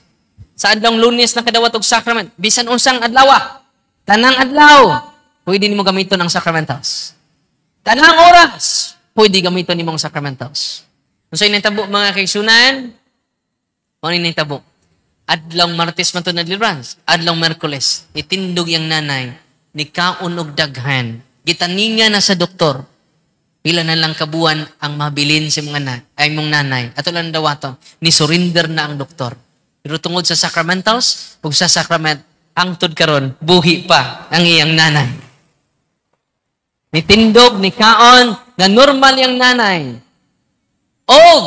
sa adlaw Lunes na kadawat og sacrament, bisan unsang adlaw, tanang adlaw, pwede nimo gamiton ang sacramentals. Tanang oras, pwede gamiton nimo ang sacramentals. Kung sa'yo nahitabo, mga kaisunan, ano yung nahitabo? Adlaw Martes man to na deliverance, adlaw Merkules, itindog yung nanay, ni kaon og daghan, gitaninga na sa doktor, pila na lang kabuan ang mabilin sa mga mong nanay. Ato lang dawaton, ni surrender na ang doktor. Pero tungod sa sacramentals, ug sa sacrament, hangtod karon buhi pa ang iyang nanay. Ni tindog, ni kaon, na normal yung nanay. Og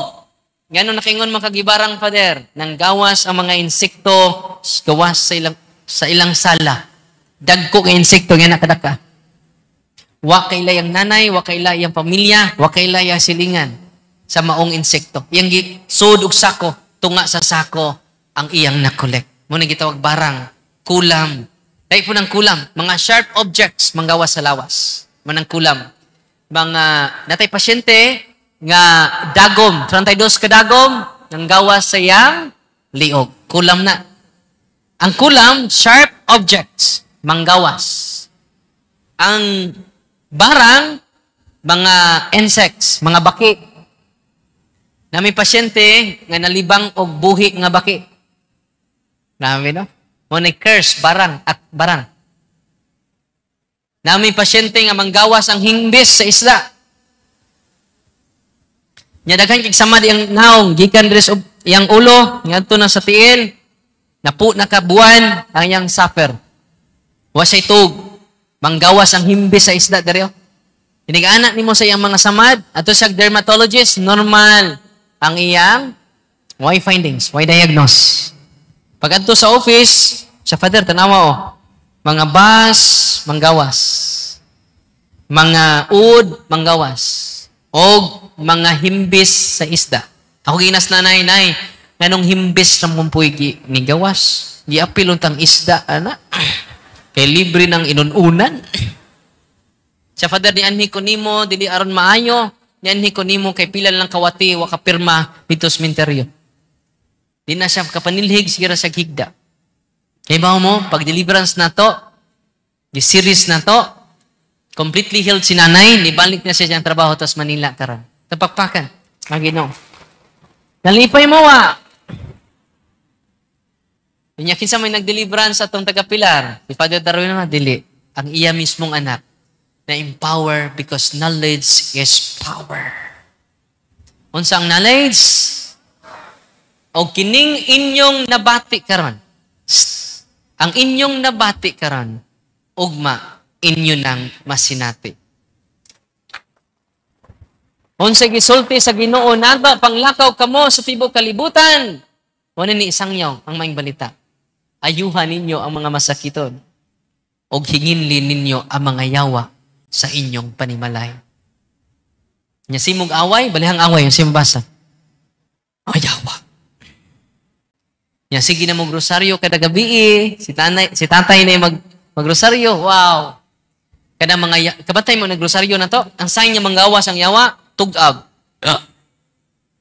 gano'n nakingon makagibarang, Father, nang gawas ang mga insekto, gawas sa ilang sala. Dagko ng insekto, nga nakadaka. Wa kaila yung nanay, wa kaila yung pamilya, wa kaila yung silingan sa maong insekto. Yang gisud og sako, tunga sa sako, ang iyang nakolek. Muna gitawag barang, kulam. Dahil po ng kulam, mga sharp objects, manggawas sa lawas. Manang kulam. Mga natay pasyente, nga dagom, 32 ka dagom, nang gawas sa iyang liog. Kulam na. Ang kulam, sharp objects. manggawas. Ang barang, mga insects, mga baki. Na may pasyente nga nalibang og buhi nga baki. Nami, no? Mo curse barang at barang. Na may pasyente nga manggawas ang himbis sa isda. Nya daghan kay sama diyang naong gikan dres yang ulo ngadto na sa tiil. Napu nakabuan ang yang suffer. Wa say tug manggawas ang himbis sa isda dere. Inigaana nimo sa iyang mga samad ato sa dermatologist normal ang iyang why findings, why diagnose. Pag adto sa office, sa father tanawa o mga bas manggawas. Mga ud manggawas. O mga himbis sa isda. Ako ginas nanay nganong himbis na mumpuy ni gawas. Giapil untang isda ana. Kay libre ng inununan. Sa father ni anhi ko nimo dili aron maayo, ni anhi ko nimo kay pila lang kawati wa kapirma dito sa sementeryo. Di na siya kapanilhig sigira sa higda. Kay ba mo pag deliverance na to, di series na to, completely healed si nanay, nibalik na siya siyang trabaho tas Manila karon. Tapakpakan. Magino. Nalipay mo wa. Inya kinsa may nagdeliverance atong taga-Pilar, si Father Darwin na dili ang iya mismong anak na empower because knowledge is power. Unsa ang knowledge? O kining inyong nabati karon. Ang inyong nabati karon ugma inyo nang masinati. Unsa gisulti sa Ginoo naga panglakaw kamo sa tibuok kalibutan. Wala ni isang yaw ang maing balita. Ayuhan ninyo ang mga masakiton o hinginlin ninyo ang mga yawa sa inyong panimalay. Nya simog away, balihang away yung simbasa. O yawa. Nya sige na mo grosaryo kada gabi si tatay na magrosaryo. Wow. Kada mga kabatay mo nagrosaryo na to, ang sign niya manggawas ang yawa, tugab.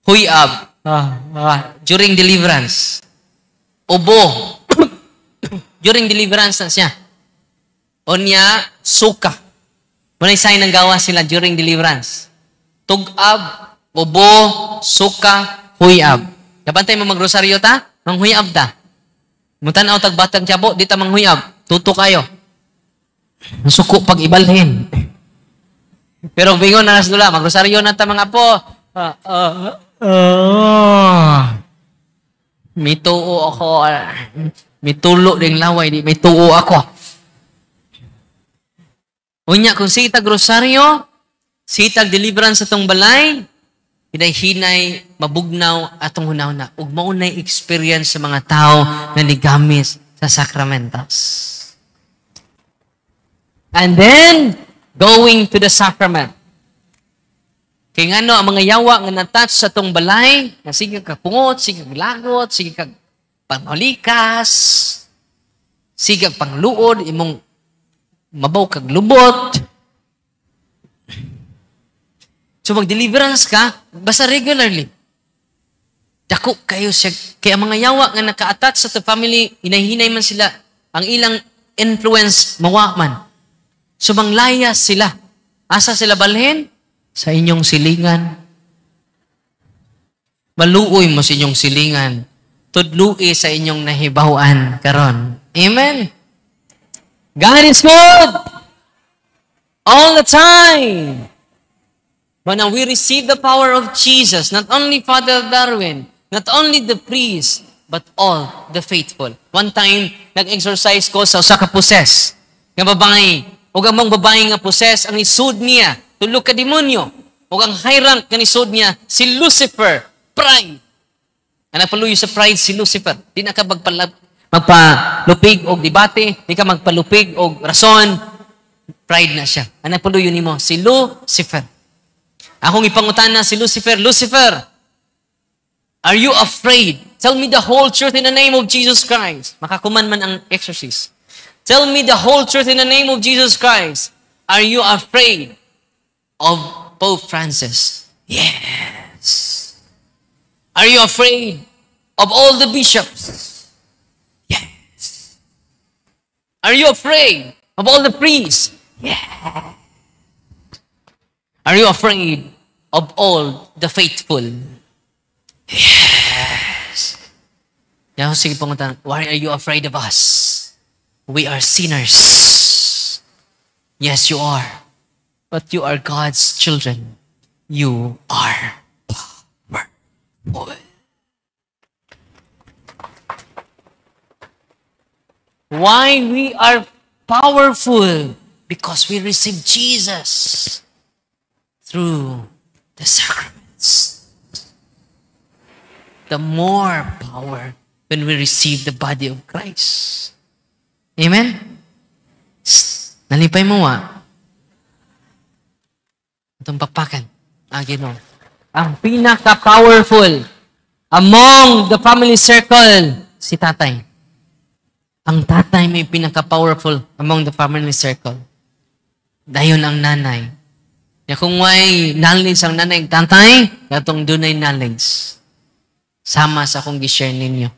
Huyab. During deliverance. Ubo. During deliverance na siya. Onya, suka. Muna'y sign ng gawa sila during deliverance. Tugab, ubo, suka, huyab. Kapantay mo magrosaryo ta? Manghuyab ta. Mutanaw tagbatang tiyabo, di ta manghuyab. Tuto kayo. Masuko pag ibalhin. Pero bingon na nasdula, magrosaryo na ta mga po. May tuo ako. May tulo ding laway. May tuo ako. Unya, kung sitag rosaryo, sitag deliverance sa tong balay, hinay-hinay, mabugnaw, atong hunaw na. Ug maunay experience sa mga tao na nigamis sa sacramentals. And then, going to the sacrament. Kaya nga no, ang mga yawa nga natouch sa tong balay, na sige kag pungot, sige kag lagot, sige kag panghalikas, sige kag pangluod, imong mabaw kag lubot. So mag-deliverance ka, basta regularly. Dako kayo siya. Kaya ang mga yawa nga naka-attach sa the family, hinahinay man sila, ang ilang influence mawa man. So manglayas sila. Asa sila balhin? Sa inyong silingan. Maluoy mo sa inyong silingan. Tudlui sa inyong nahibawan karon. Amen? God is good! All the time! But now we receive the power of Jesus, not only Father Darwin, not only the priest, but all the faithful. One time, nag-exercise ko sa usa ka poses. Nga babae. O ang mga babae nga poses, ang isud niya, tulog ka demonyo. O ang high rank nga isud niya, si Lucifer, pride. Ang nagpaluyo sa pride, si Lucifer. Di na ka magpalupig o debate, di ka magpalupig o rason, pride na siya. Ang nagpaluyo ni mo, si Lucifer. Akong ipangutan na si Lucifer, Lucifer, are you afraid? Tell me the whole truth in the name of Jesus Christ. Makakuman man ang exorcist. Tell me the whole truth in the name of Jesus Christ. Are you afraid of Pope Francis? Yes. Are you afraid of all the bishops? Yes. Are you afraid of all the priests? Yeah. Are you afraid of all the faithful? Yes. Now, sige pangutan, why are you afraid of us? We are sinners. Yes, you are. But you are God's children. You are powerful. Why we are powerful? Because we receive Jesus through the sacraments. The more power when we receive the body of Christ. Amen? Nalipay mo itong pakpakan. Gino. Ang pinaka-powerful among the family circle, si tatay. Ang tatay may pinaka-powerful among the family circle. Dayon ang nanay. Ya kung may knowledge ang nanay, tatay, katong dunay knowledge. Sama sa akong gi-share ninyo.